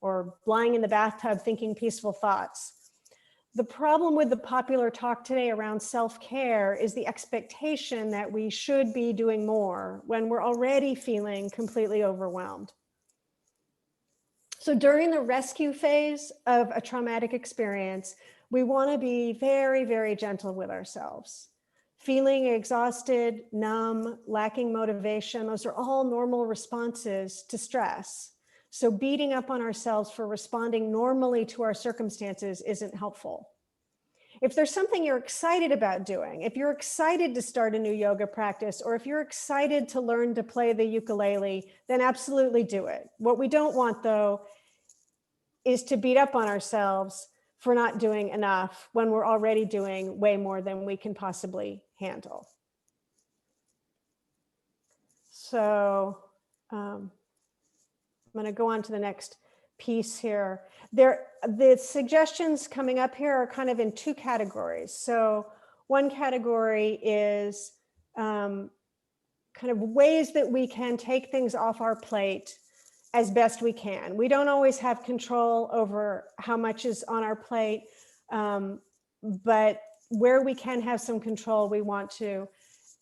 or lying in the bathtub thinking peaceful thoughts. The problem with the popular talk today around self-care is the expectation that we should be doing more when we're already feeling completely overwhelmed. So during the rescue phase of a traumatic experience, we want to be very, very gentle with ourselves. Feeling exhausted, numb, lacking motivation, those are all normal responses to stress. So beating up on ourselves for responding normally to our circumstances isn't helpful. If there's something you're excited about doing, if you're excited to start a new yoga practice, or if you're excited to learn to play the ukulele, then absolutely do it. What we don't want, though, is to beat up on ourselves for not doing enough when we're already doing way more than we can possibly handle. So I'm going to go on to the next piece here. The suggestions coming up here are kind of in two categories. So one category is kind of ways that we can take things off our plate as best we can. We don't always have control over how much is on our plate, but where we can have some control, we want to.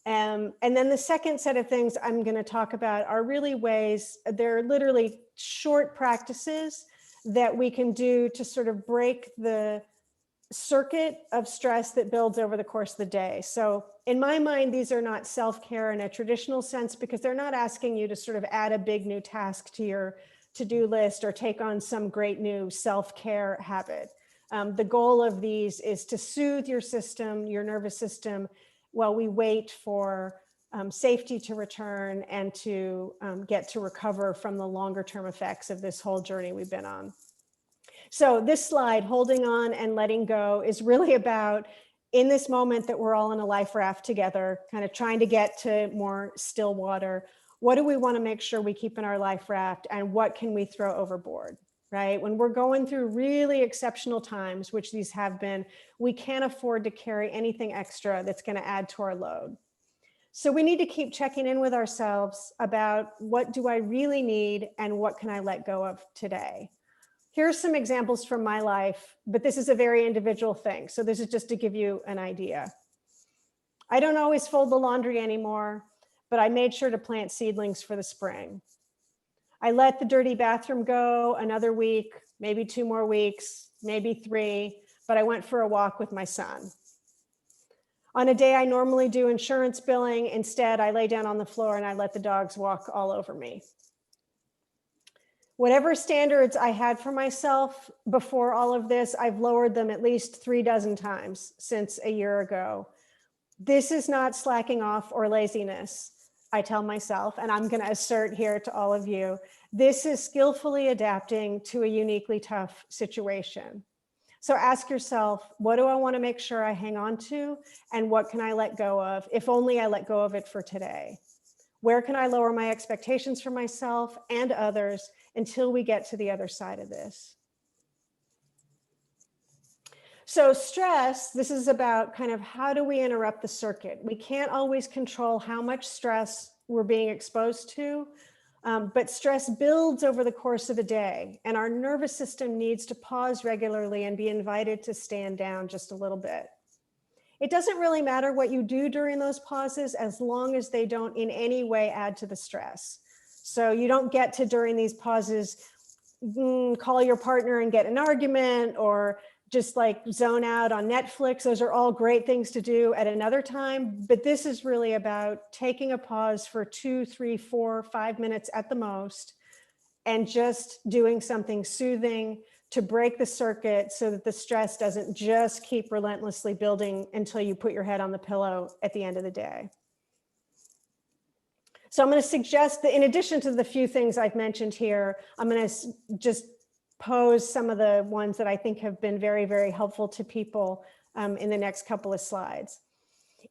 And then the second set of things I'm going to talk about are really ways, they're literally short practices that we can do to sort of break the circuit of stress that builds over the course of the day. So in my mind, these are not self-care in a traditional sense because they're not asking you to sort of add a big new task to your to-do list or take on some great new self-care habit. The goal of these is to soothe your system, your nervous system, while we wait for safety to return and to get to recover from the longer term effects of this whole journey we've been on. So this slide, holding on and letting go, is really about, in this moment that we're all in a life raft together, kind of trying to get to more still water, what do we want to make sure we keep in our life raft and what can we throw overboard, right? When we're going through really exceptional times, which these have been, we can't afford to carry anything extra that's going to add to our load. So we need to keep checking in with ourselves about what do I really need and what can I let go of today? Here's some examples from my life, but this is a very individual thing. So this is just to give you an idea. I don't always fold the laundry anymore, but I made sure to plant seedlings for the spring. I let the dirty bathroom go another week, maybe 2 more weeks, maybe 3, but I went for a walk with my son. On a day I normally do insurance billing, instead I lay down on the floor and I let the dogs walk all over me. Whatever standards I had for myself before all of this, I've lowered them at least 3 dozen times since a year ago. This is not slacking off or laziness, I tell myself, and I'm going to assert here to all of you. This is skillfully adapting to a uniquely tough situation. So ask yourself, what do I want to make sure I hang on to? And what can I let go of, if only I let go of it for today? Where can I lower my expectations for myself and others until we get to the other side of this? So stress, this is about kind of how do we interrupt the circuit? We can't always control how much stress we're being exposed to, but stress builds over the course of a day, and our nervous system needs to pause regularly and be invited to stand down just a little bit. It doesn't really matter what you do during those pauses as long as they don't in any way add to the stress. So you don't get to, during these pauses, call your partner and get an argument, or just like zone out on Netflix. Those are all great things to do at another time, but this is really about taking a pause for 2, 3, 4, 5 minutes at the most, and just doing something soothing to break the circuit so that the stress doesn't just keep relentlessly building until you put your head on the pillow at the end of the day. So I'm going to suggest that in addition to the few things I've mentioned here, I'm going to just pose some of the ones that I think have been very, very helpful to people in the next couple of slides.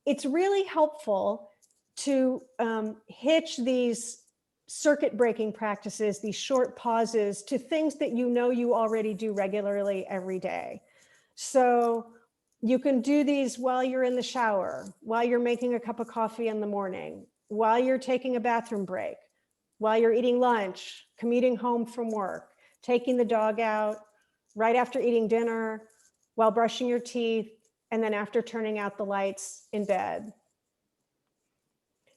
It's really helpful to hitch these circuit breaking practices, these short pauses, to things that you know you already do regularly every day. So you can do these while you're in the shower, while you're making a cup of coffee in the morning, while you're taking a bathroom break, while you're eating lunch, commuting home from work, taking the dog out, right after eating dinner, while brushing your teeth, and then after turning out the lights in bed.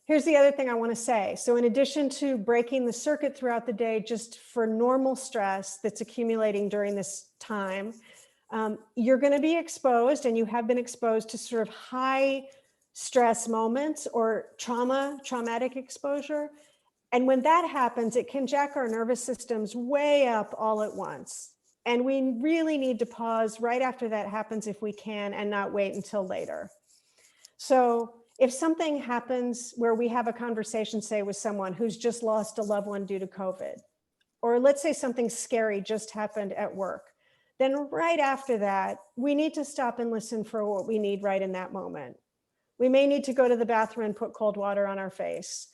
Here's the other thing I want to say. So in addition to breaking the circuit throughout the day, just for normal stress that's accumulating during this time, you're going to be exposed, and you have been exposed to sort of high stress moments or traumatic exposure. And when that happens, it can jack our nervous systems way up all at once. And we really need to pause right after that happens if we can, and not wait until later. So if something happens where we have a conversation, say, with someone who's just lost a loved one due to COVID, or let's say something scary just happened at work, then right after that, we need to stop and listen for what we need right in that moment. We may need to go to the bathroom and put cold water on our face,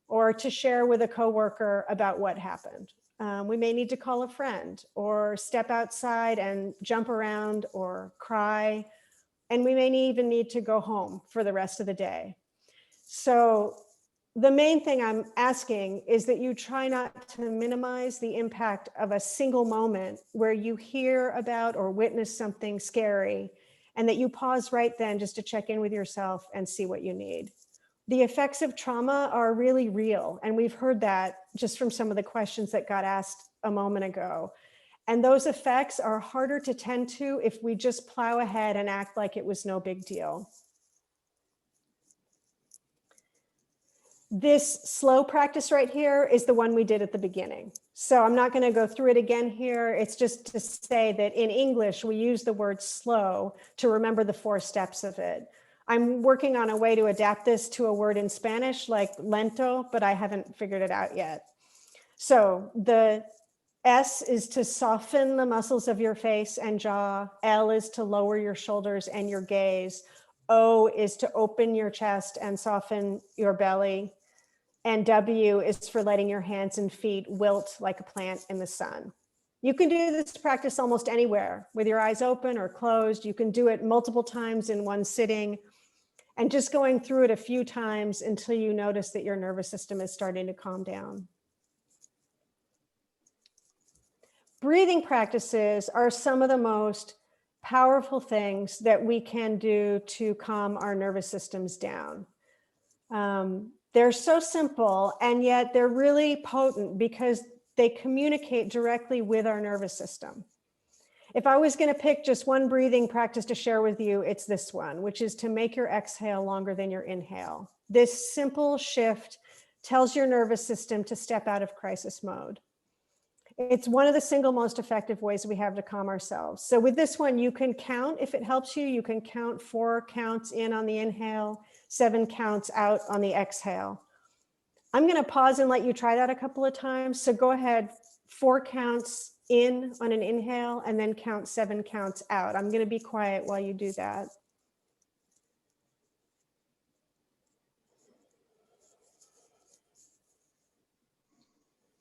or to share with a coworker about what happened. We may need to call a friend, or step outside and jump around, or cry. And we may even need to go home for the rest of the day. So the main thing I'm asking is that you try not to minimize the impact of a single moment where you hear about or witness something scary, and that you pause right then just to check in with yourself and see what you need. The effects of trauma are really real, and we've heard that just from some of the questions that got asked a moment ago. And those effects are harder to tend to if we just plow ahead and act like it was no big deal. This slow practice right here is the one we did at the beginning. So I'm not going to go through it again here. It's just to say that in English, we use the word slow to remember the 4 steps of it. I'm working on a way to adapt this to a word in Spanish like lento, but I haven't figured it out yet. So the S is to soften the muscles of your face and jaw. L is to lower your shoulders and your gaze. O is to open your chest and soften your belly. And W is for letting your hands and feet wilt like a plant in the sun. You can do this practice almost anywhere with your eyes open or closed. You can do it multiple times in one sitting, and just going through it a few times until you notice that your nervous system is starting to calm down. Breathing practices are some of the most powerful things that we can do to calm our nervous systems down. They're so simple, and yet they're really potent because they communicate directly with our nervous system. If I was going to pick just one breathing practice to share with you, it's this one, which is to make your exhale longer than your inhale. This simple shift tells your nervous system to step out of crisis mode. It's one of the single most effective ways we have to calm ourselves. So with this one, you can count, if it helps you, you can count 4 counts in on the inhale, 7 counts out on the exhale. I'm going to pause and let you try that a couple of times. So go ahead, 4 counts in on an inhale, and then count 7 counts out. I'm going to be quiet while you do that.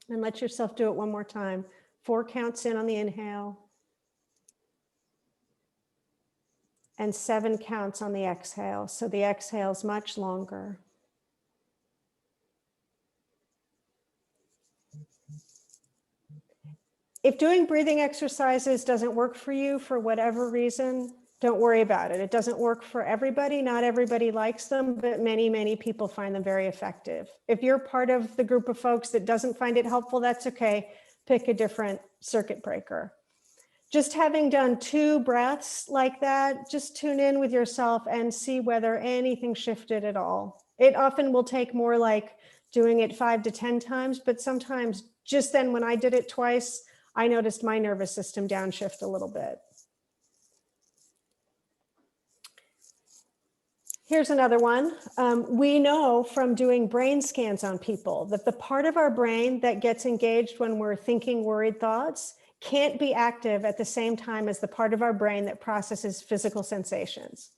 And let yourself do it one more time. 4 counts in on the inhale. And 7 counts on the exhale. So the exhale is much longer. If doing breathing exercises doesn't work for you for whatever reason, don't worry about it. It doesn't work for everybody. Not everybody likes them, but many, many people find them very effective. If you're part of the group of folks that doesn't find it helpful, that's okay. Pick a different circuit breaker. Just having done 2 breaths like that, just tune in with yourself and see whether anything shifted at all. It often will take more like doing it 5 to 10 times, but sometimes just then when I did it twice, I noticed my nervous system downshift a little bit. Here's another one. We know from doing brain scans on people that the part of our brain that gets engaged when we're thinking worried thoughts can't be active at the same time as the part of our brain that processes physical sensations.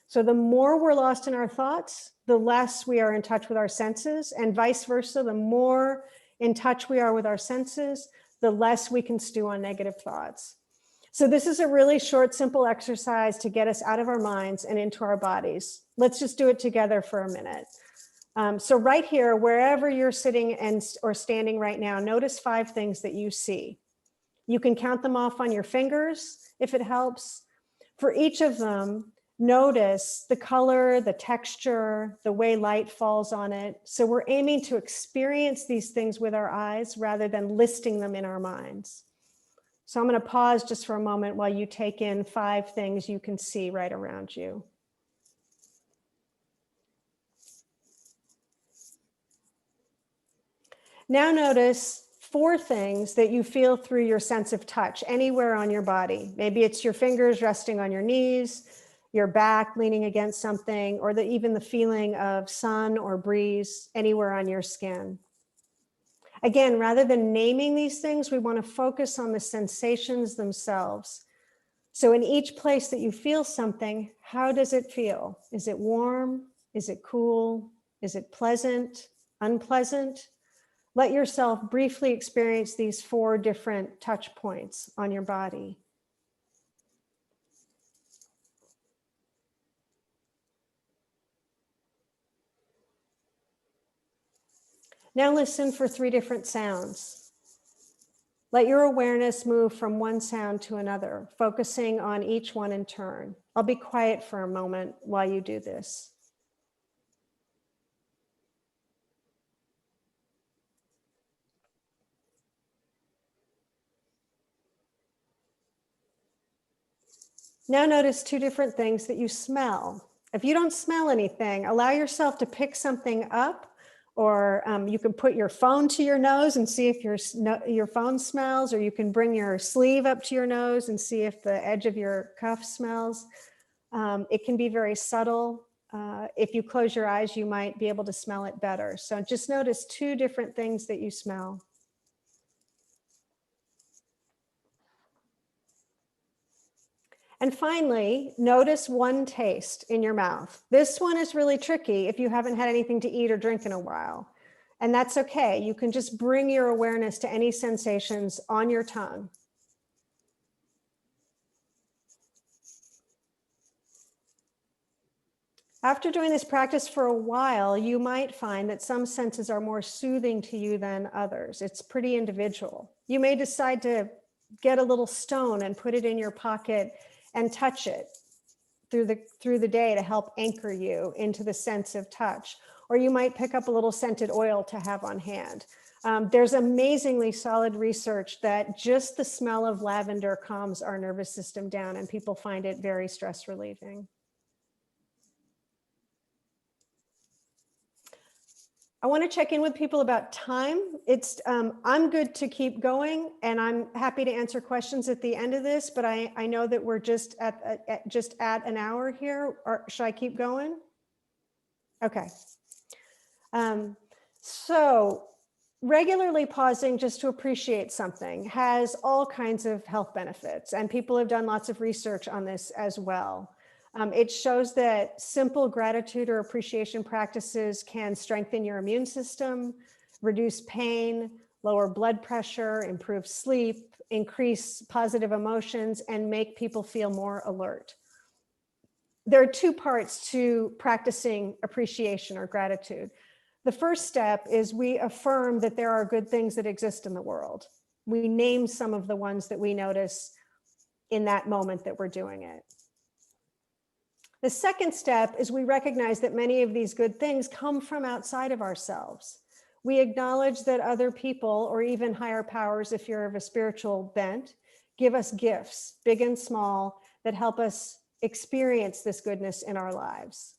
So the more we're lost in our thoughts, the less we are in touch with our senses, and vice versa. The more in touch we are with our senses, the less we can stew on negative thoughts. So this is a really short, simple exercise to get us out of our minds and into our bodies. Let's just do it together for a minute. So right here, wherever you're sitting or standing right now, notice 5 things that you see. You can count them off on your fingers if it helps. For each of them, notice the color, the texture, the way light falls on it. So we're aiming to experience these things with our eyes rather than listing them in our minds. So I'm going to pause just for a moment while you take in 5 things you can see right around you. Now notice 4 things that you feel through your sense of touch anywhere on your body. Maybe it's your fingers resting on your knees, your back leaning against something, or even the feeling of sun or breeze anywhere on your skin. Again, rather than naming these things, we want to focus on the sensations themselves. So in each place that you feel something, how does it feel? Is it warm? Is it cool? Is it pleasant? Unpleasant? Let yourself briefly experience these 4 different touch points on your body. Now listen for 3 different sounds. Let your awareness move from one sound to another, focusing on each one in turn. I'll be quiet for a moment while you do this. Now notice 2 different things that you smell. If you don't smell anything, allow yourself to pick something up, or you can put your phone to your nose and see if your phone smells, or you can bring your sleeve up to your nose and see if the edge of your cuff smells. It can be very subtle. If you close your eyes, you might be able to smell it better. So just notice 2 different things that you smell. And finally, notice 1 taste in your mouth. This one is really tricky if you haven't had anything to eat or drink in a while. And that's okay. You can just bring your awareness to any sensations on your tongue. After doing this practice for a while, you might find that some senses are more soothing to you than others. It's pretty individual. You may decide to get a little stone and put it in your pocket and touch it through the day to help anchor you into the sense of touch. Or you might pick up a little scented oil to have on hand. There's amazingly solid research that just the smell of lavender calms our nervous system down, and people find it very stress relieving. I want to check in with people about time. I'm good to keep going, and I'm happy to answer questions at the end of this, but I know that we're just at an hour here. Or should I keep going? Okay. So regularly pausing just to appreciate something has all kinds of health benefits, and people have done lots of research on this as well. It shows that simple gratitude or appreciation practices can strengthen your immune system, reduce pain, lower blood pressure, improve sleep, increase positive emotions, and make people feel more alert. There are two parts to practicing appreciation or gratitude. The first step is we affirm that there are good things that exist in the world. We name some of the ones that we notice in that moment that we're doing it. The second step is we recognize that many of these good things come from outside of ourselves. We acknowledge that other people, or even higher powers, if you're of a spiritual bent, give us gifts, big and small, that help us experience this goodness in our lives.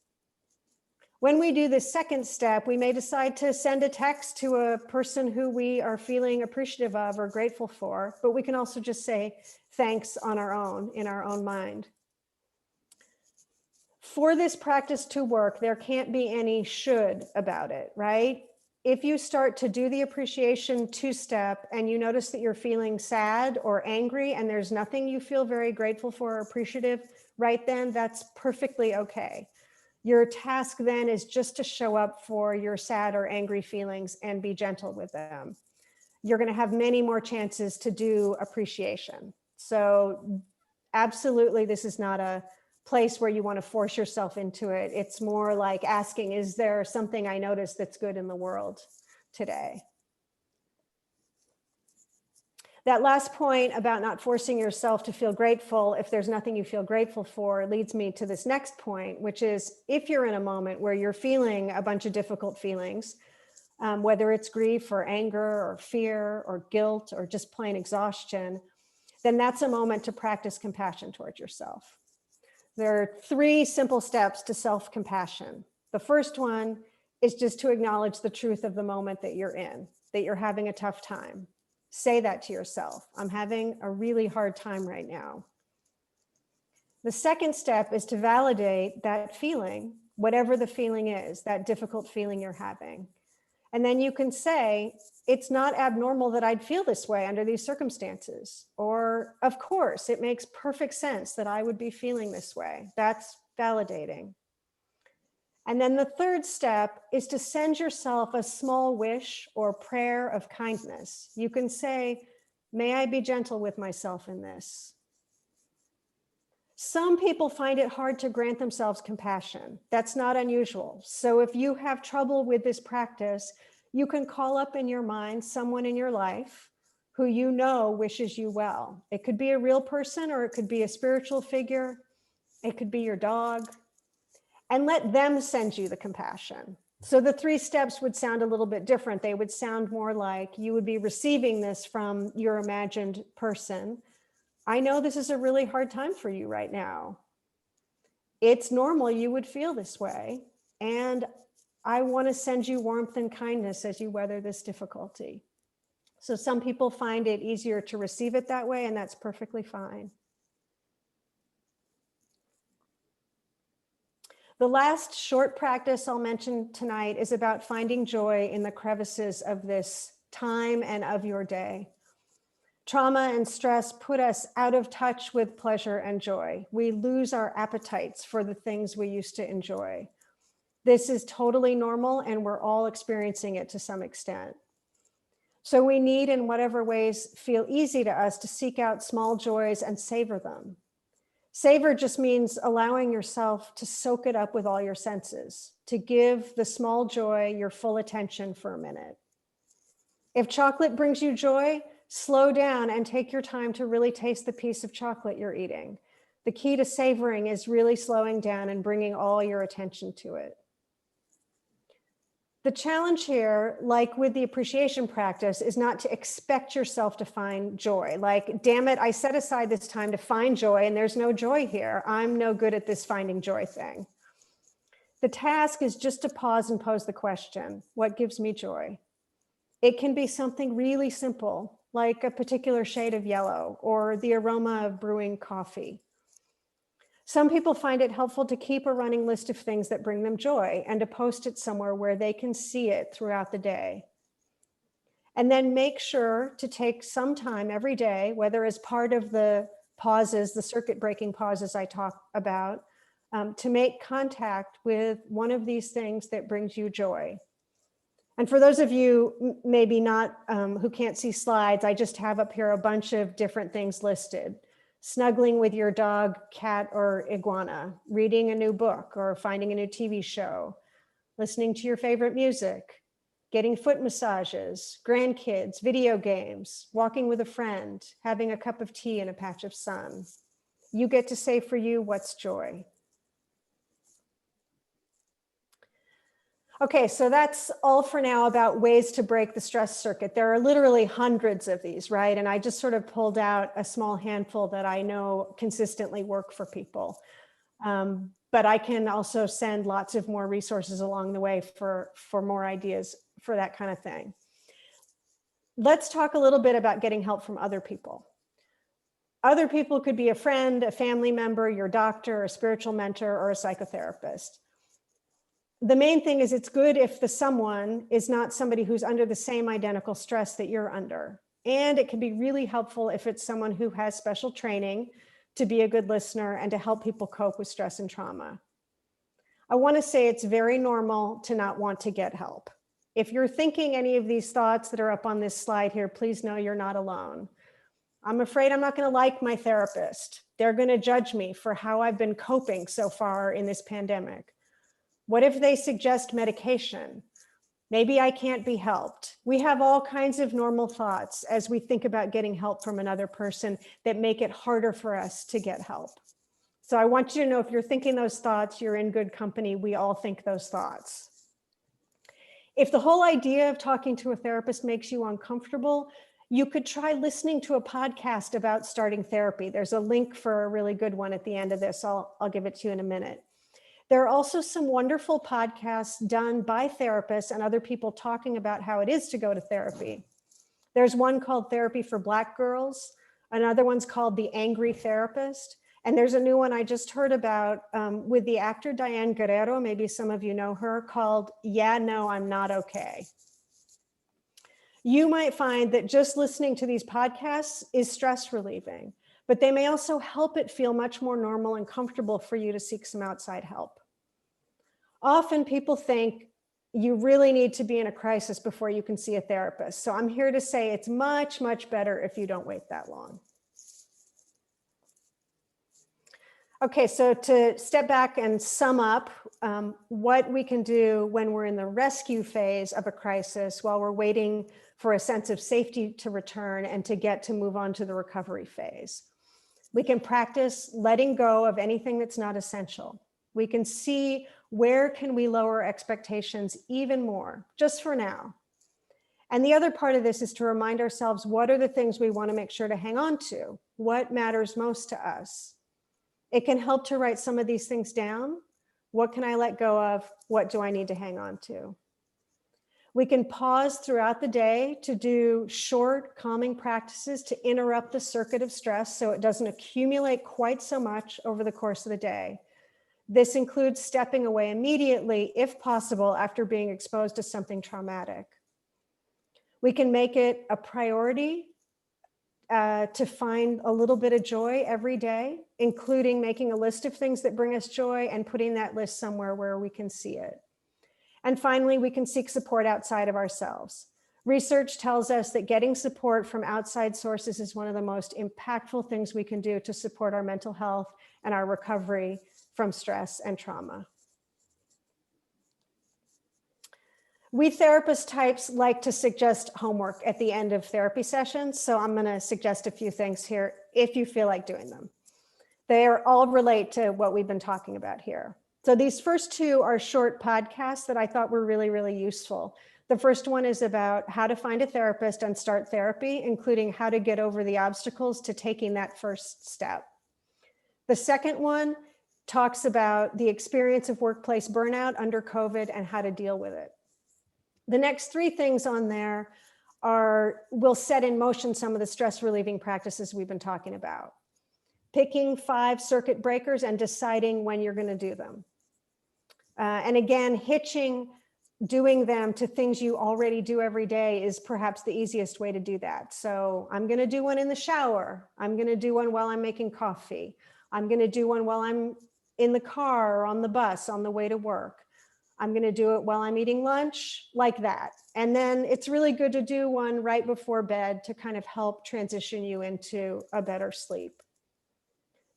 When we do this second step, we may decide to send a text to a person who we are feeling appreciative of or grateful for, but we can also just say thanks on our own, in our own mind. For this practice to work, there can't be any should about it, right? If you start to do the appreciation two-step and you notice that you're feeling sad or angry and there's nothing you feel very grateful for or appreciative right then, that's perfectly okay. Your task then is just to show up for your sad or angry feelings and be gentle with them. You're going to have many more chances to do appreciation. So absolutely, this is not a place where you want to force yourself into it. It's more like asking, is there something I notice that's good in the world today? That last point about not forcing yourself to feel grateful if there's nothing you feel grateful for leads me to this next point, which is if you're in a moment where you're feeling a bunch of difficult feelings, whether it's grief or anger or fear or guilt or just plain exhaustion, then that's a moment to practice compassion towards yourself. There are 3 simple steps to self-compassion. The first one is just to acknowledge the truth of the moment that you're in, that you're having a tough time. Say that to yourself. I'm having a really hard time right now. The second step is to validate that feeling, whatever the feeling is, that difficult feeling you're having. And then you can say, it's not abnormal that I'd feel this way under these circumstances. Or, of course, it makes perfect sense that I would be feeling this way. That's validating. And then the third step is to send yourself a small wish or prayer of kindness. You can say, may I be gentle with myself in this? Some people find it hard to grant themselves compassion. That's not unusual. So if you have trouble with this practice, you can call up in your mind someone in your life who you know wishes you well. It could be a real person or it could be a spiritual figure. It could be your dog. And let them send you the compassion. So the 3 steps would sound a little bit different. They would sound more like you would be receiving this from your imagined person. I know this is a really hard time for you right now. It's normal you would feel this way. And I want to send you warmth and kindness as you weather this difficulty. So some people find it easier to receive it that way, and that's perfectly fine. The last short practice I'll mention tonight is about finding joy in the crevices of this time and of your day. Trauma and stress put us out of touch with pleasure and joy. We lose our appetites for the things we used to enjoy. This is totally normal, and we're all experiencing it to some extent. So we need, in whatever ways feel easy to us, to seek out small joys and savor them. Savor just means allowing yourself to soak it up with all your senses, to give the small joy your full attention for a minute. If chocolate brings you joy, slow down and take your time to really taste the piece of chocolate you're eating. The key to savoring is really slowing down and bringing all your attention to it. The challenge here, like with the appreciation practice, is not to expect yourself to find joy. Like, damn it, I set aside this time to find joy and there's no joy here. I'm no good at this finding joy thing. The task is just to pause and pose the question, what gives me joy? It can be something really simple, like a particular shade of yellow or the aroma of brewing coffee. Some people find it helpful to keep a running list of things that bring them joy and to post it somewhere where they can see it throughout the day. And then make sure to take some time every day, whether as part of the pauses, the circuit breaking pauses I talk about, to make contact with one of these things that brings you joy. And for those of you maybe not who can't see slides, I just have up here a bunch of different things listed. Snuggling with your dog, cat, or iguana, reading a new book or finding a new TV show, listening to your favorite music, getting foot massages, grandkids, video games, walking with a friend, having a cup of tea and a patch of sun. You get to say for you, what's joy? Okay, so that's all for now about ways to break the stress circuit. There are literally hundreds of these, right? And I just sort of pulled out a small handful that I know consistently work for people. But I can also send lots of more resources along the way for more ideas for that kind of thing. Let's talk a little bit about getting help from other people. Other people could be a friend, a family member, your doctor, a spiritual mentor, or a psychotherapist. The main thing is it's good if the someone is not somebody who's under the same identical stress that you're under. And it can be really helpful if it's someone who has special training to be a good listener and to help people cope with stress and trauma. I want to say it's very normal to not want to get help. If you're thinking any of these thoughts that are up on this slide here, please know you're not alone. I'm afraid I'm not going to like my therapist. They're going to judge me for how I've been coping so far in this pandemic. What if they suggest medication? Maybe I can't be helped. We have all kinds of normal thoughts as we think about getting help from another person that make it harder for us to get help. So I want you to know if you're thinking those thoughts, you're in good company. We all think those thoughts. If the whole idea of talking to a therapist makes you uncomfortable, you could try listening to a podcast about starting therapy. There's a link for a really good one at the end of this. I'll give it to you in a minute. There are also some wonderful podcasts done by therapists and other people talking about how it is to go to therapy. There's one called Therapy for Black Girls. Another one's called The Angry Therapist. And there's a new one I just heard about with the actor Diane Guerrero, maybe some of you know her, called Yeah, No, I'm Not Okay. You might find that just listening to these podcasts is stress relieving, but they may also help it feel much more normal and comfortable for you to seek some outside help. Often people think you really need to be in a crisis before you can see a therapist. So I'm here to say it's much, much better if you don't wait that long. Okay, so to step back and sum up what we can do when we're in the rescue phase of a crisis while we're waiting for a sense of safety to return and to get to move on to the recovery phase. We can practice letting go of anything that's not essential. We can see where can we lower expectations even more, just for now. And the other part of this is to remind ourselves, what are the things we want to make sure to hang on to? What matters most to us? It can help to write some of these things down. What can I let go of? What do I need to hang on to? We can pause throughout the day to do short calming practices to interrupt the circuit of stress so it doesn't accumulate quite so much over the course of the day. This includes stepping away immediately, if possible, after being exposed to something traumatic. We can make it a priority to find a little bit of joy every day, including making a list of things that bring us joy and putting that list somewhere where we can see it. And finally, we can seek support outside of ourselves. Research tells us that getting support from outside sources is one of the most impactful things we can do to support our mental health and our recovery from stress and trauma. We therapist types like to suggest homework at the end of therapy sessions, so I'm going to suggest a few things here if you feel like doing them. They all relate to what we've been talking about here. So these first two are short podcasts that I thought were really, really useful. The first one is about how to find a therapist and start therapy, including how to get over the obstacles to taking that first step. The second one talks about the experience of workplace burnout under COVID and how to deal with it. The next three things on there will set in motion some of the stress relieving practices we've been talking about. Picking 5 circuit breakers and deciding when you're going to do them. And again, hitching doing them to things you already do every day is perhaps the easiest way to do that. So I'm going to do one in the shower. I'm going to do one while I'm making coffee. I'm going to do one while I'm in the car or on the bus on the way to work. I'm going to do it while I'm eating lunch, like that. And then it's really good to do one right before bed to kind of help transition you into a better sleep.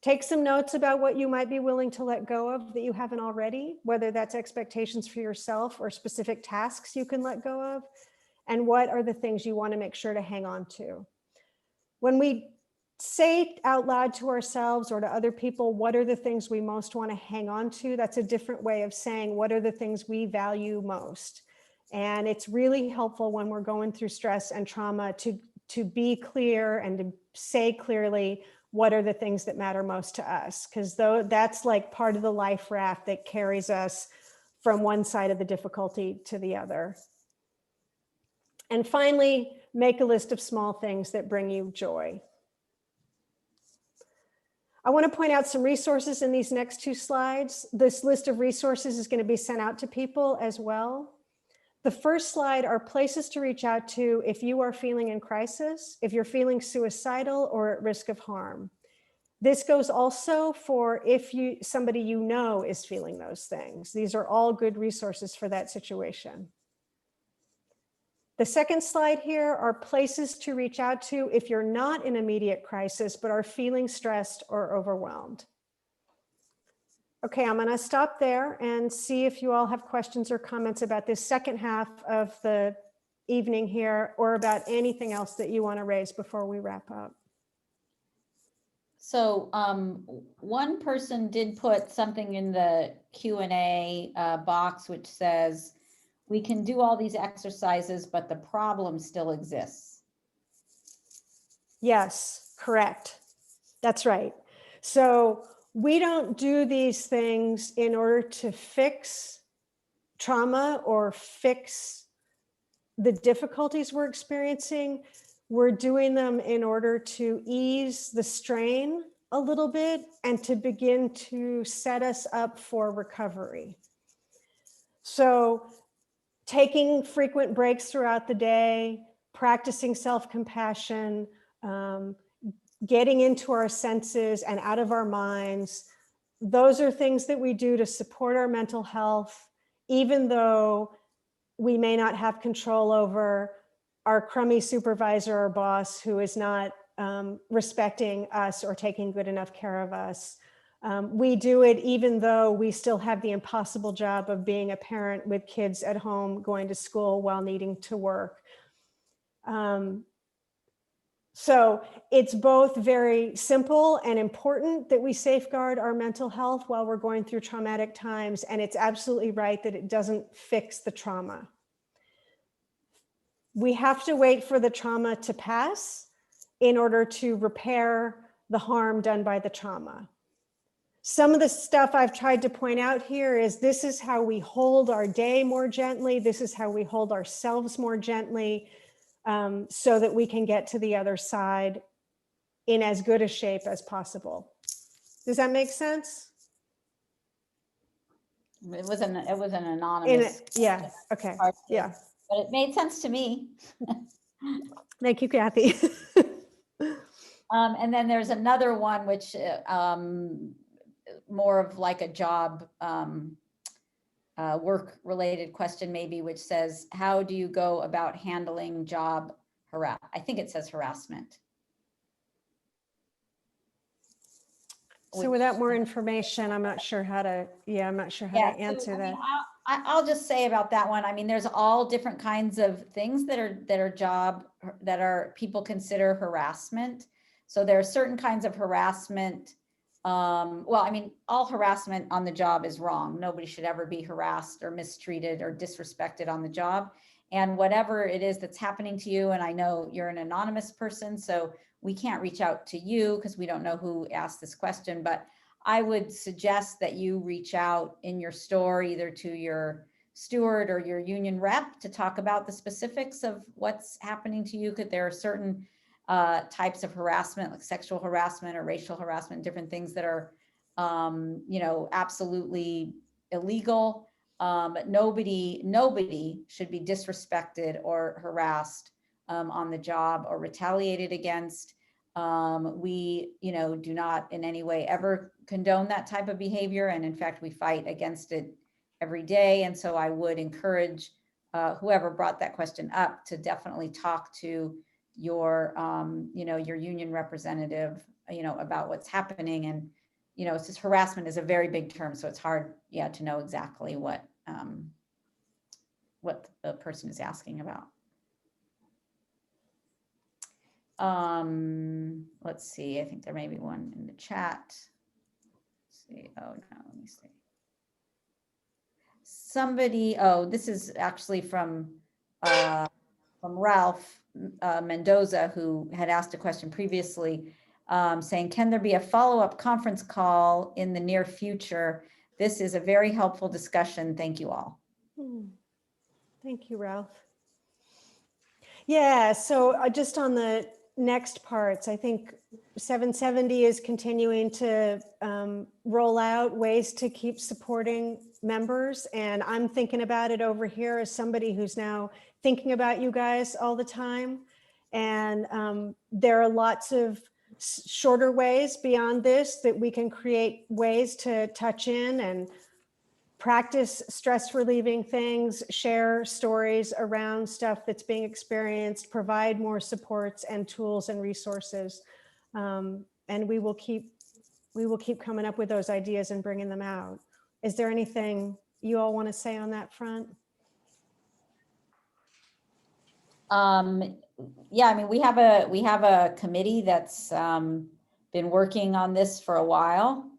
Take some notes about what you might be willing to let go of that you haven't already, whether that's expectations for yourself or specific tasks you can let go of, and what are the things you want to make sure to hang on to. When we say out loud to ourselves or to other people, what are the things we most want to hang on to? That's a different way of saying, what are the things we value most? And it's really helpful when we're going through stress and trauma to be clear and to say clearly, what are the things that matter most to us? Because that's like part of the life raft that carries us from one side of the difficulty to the other. And finally, make a list of small things that bring you joy. I want to point out some resources in these next two slides. This list of resources is going to be sent out to people as well. The first slide are places to reach out to if you are feeling in crisis, if you're feeling suicidal or at risk of harm. This goes also for if somebody you know is feeling those things. These are all good resources for that situation. The second slide here are places to reach out to if you're not in immediate crisis, but are feeling stressed or overwhelmed. Okay, I'm gonna stop there and see if you all have questions or comments about this second half of the evening here, or about anything else that you wanna raise before we wrap up. So one person did put something in the Q&A box, which says, we can do all these exercises, but the problem still exists. Yes, correct. That's right. So we don't do these things in order to fix trauma or fix the difficulties we're experiencing. We're doing them in order to ease the strain a little bit and to begin to set us up for recovery. So taking frequent breaks throughout the day, practicing self-compassion, getting into our senses and out of our minds, those are things that we do to support our mental health, even though we may not have control over our crummy supervisor or boss who is not respecting us or taking good enough care of us. We do it even though we still have the impossible job of being a parent with kids at home, going to school while needing to work. So it's both very simple and important that we safeguard our mental health while we're going through traumatic times. And it's absolutely right that it doesn't fix the trauma. We have to wait for the trauma to pass in order to repair the harm done by the trauma. Some of the stuff I've tried to point out here is this is how we hold our day more gently. This is how we hold ourselves more gently, so that we can get to the other side in as good a shape as possible. Does that make sense? It was an anonymous. Yeah, okay, yeah. But it made sense to me. Thank you, Kathy. And then there's another one, which more of like a job work-related question maybe, which says, how do you go about handling job harassment? I think it says harassment. So without more information, I'm not sure how to, I'm not sure how to answer that. I'll just say about that one. I mean, there's all different kinds of things that are people consider harassment. So there are certain kinds of harassment. Well, I mean, all harassment on the job is wrong. Nobody should ever be harassed or mistreated or disrespected on the job. And whatever it is that's happening to you, and I know you're an anonymous person, so we can't reach out to you because we don't know who asked this question, but I would suggest that you reach out in your store, either to your steward or your union rep, to talk about the specifics of what's happening to you. Because there are certain types of harassment, like sexual harassment or racial harassment, different things that are, absolutely illegal. But nobody should be disrespected or harassed on the job or retaliated against. We, do not in any way ever condone that type of behavior. And in fact, we fight against it every day. And so I would encourage whoever brought that question up to definitely talk to your, your union representative, about what's happening. And, it's just harassment is a very big term. So it's hard, to know exactly what the person is asking about. Let's see, I think there may be one in the chat. Let's see, oh no, let me see. Somebody, this is actually from Ralph Mendoza, who had asked a question previously, saying, can there be a follow-up conference call in the near future? This is a very helpful discussion. Thank you all. Thank you, Ralph. Yeah, so just on the next parts, I think 770 is continuing to roll out ways to keep supporting members. And I'm thinking about it over here as somebody who's now thinking about you guys all the time. And there are lots of shorter ways beyond this that we can create ways to touch in and practice stress relieving things, share stories around stuff that's being experienced, provide more supports and tools and resources. And we will keep coming up with those ideas and bringing them out. Is there anything you all want to say on that front? Yeah, I mean, we have a committee that's been working on this for a while.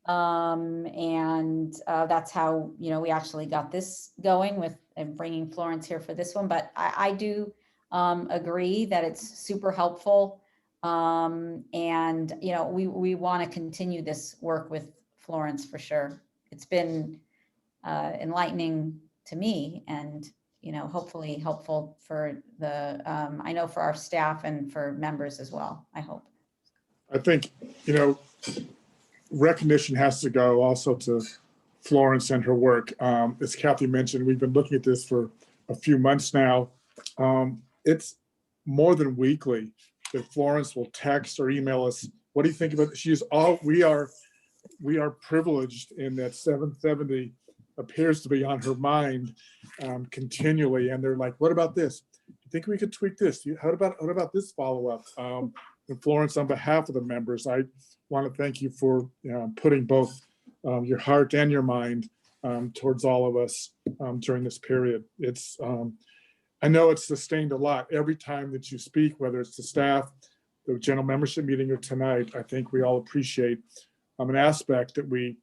And that's how, we actually got this going with and bringing Florence here for this one. But I do agree that it's super helpful. And, we want to continue this work with Florence for sure. It's been enlightening to me and, hopefully helpful for the, I know for our staff and for members as well, I hope. I think, recognition has to go also to Florence and her work. As Kathy mentioned, we've been looking at this for a few months now. It's more than weekly that Florence will text or email us. What do you think about it? We are privileged in that 770 appears to be on her mind continually. And they're like, what about this? You think we could tweak this? How about this follow-up? And Florence, on behalf of the members, I want to thank you for putting both your heart and your mind towards all of us during this period. I know it's sustained a lot every time that you speak, whether it's the staff, the general membership meeting, or tonight. I think we all appreciate an aspect that we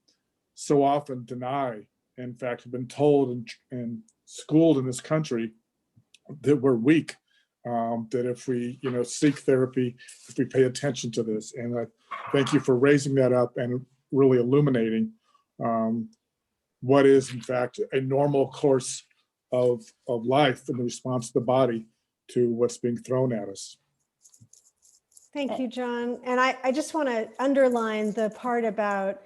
so often deny. In fact, have been told and schooled in this country that we're weak. That if we, seek therapy, if we pay attention to this, and I thank you for raising that up and really illuminating what is in fact a normal course of life and the response of the body to what's being thrown at us. Thank you, John. And I just want to underline the part about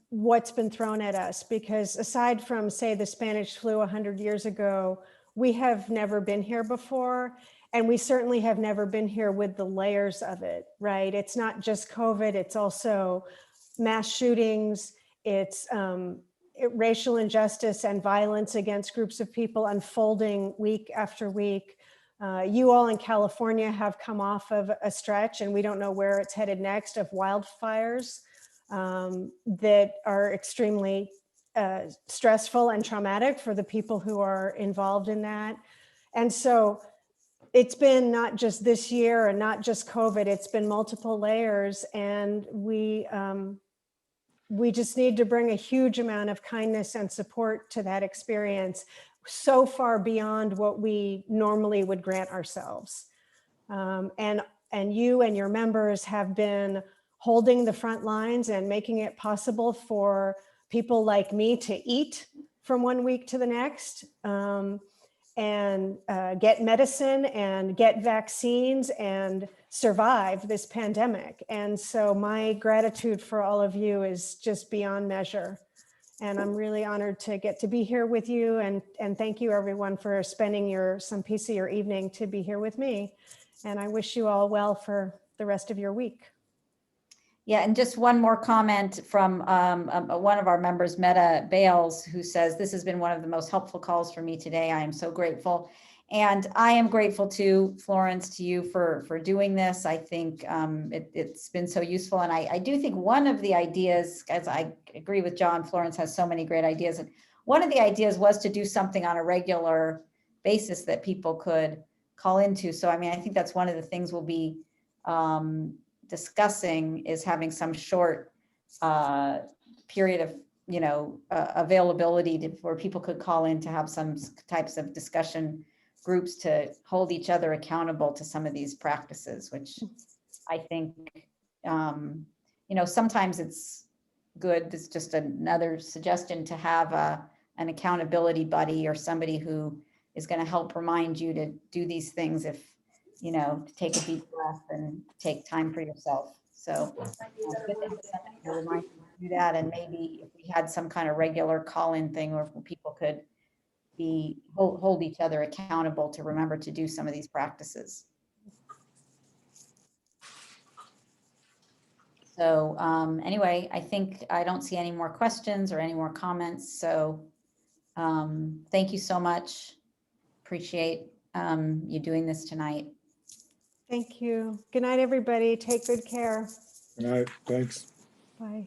what's been thrown at us, because aside from, say, the Spanish flu 100 years ago, we have never been here before. And we certainly have never been here with the layers of it, right? It's not just COVID, it's also mass shootings, it's racial injustice and violence against groups of people unfolding week after week. You all in California have come off of a stretch, and we don't know where it's headed next, of wildfires that are extremely stressful and traumatic for the people who are involved in that. And so it's been not just this year and not just COVID, it's been multiple layers, and we just need to bring a huge amount of kindness and support to that experience, so far beyond what we normally would grant ourselves. And you and your members have been holding the front lines and making it possible for people like me to eat from one week to the next. And get medicine and get vaccines and survive this pandemic. And so my gratitude for all of you is just beyond measure. And I'm really honored to get to be here with you. And thank you everyone for spending some piece of your evening to be here with me. And I wish you all well for the rest of your week. Yeah, and just one more comment from one of our members, Meta Bales, who says, this has been one of the most helpful calls for me today. I am so grateful. And I am grateful to Florence, to you for doing this. I think it's been so useful. And I do think one of the ideas, as I agree with John, Florence has so many great ideas. And one of the ideas was to do something on a regular basis that people could call into. So, I mean, I think that's one of the things we'll be discussing, is having some short period of, availability where people could call in to have some types of discussion groups to hold each other accountable to some of these practices, which I think, sometimes it's good. It's just another suggestion to have an accountability buddy or somebody who is going to help remind you to do these things if, to take a deep breath and take time for yourself. So good thing to remind you to do that. And maybe if we had some kind of regular call-in thing where people could hold each other accountable to remember to do some of these practices. So anyway, I think I don't see any more questions or any more comments. So thank you so much. Appreciate you doing this tonight. Thank you. Good night, everybody. Take good care. All right, thanks. Bye.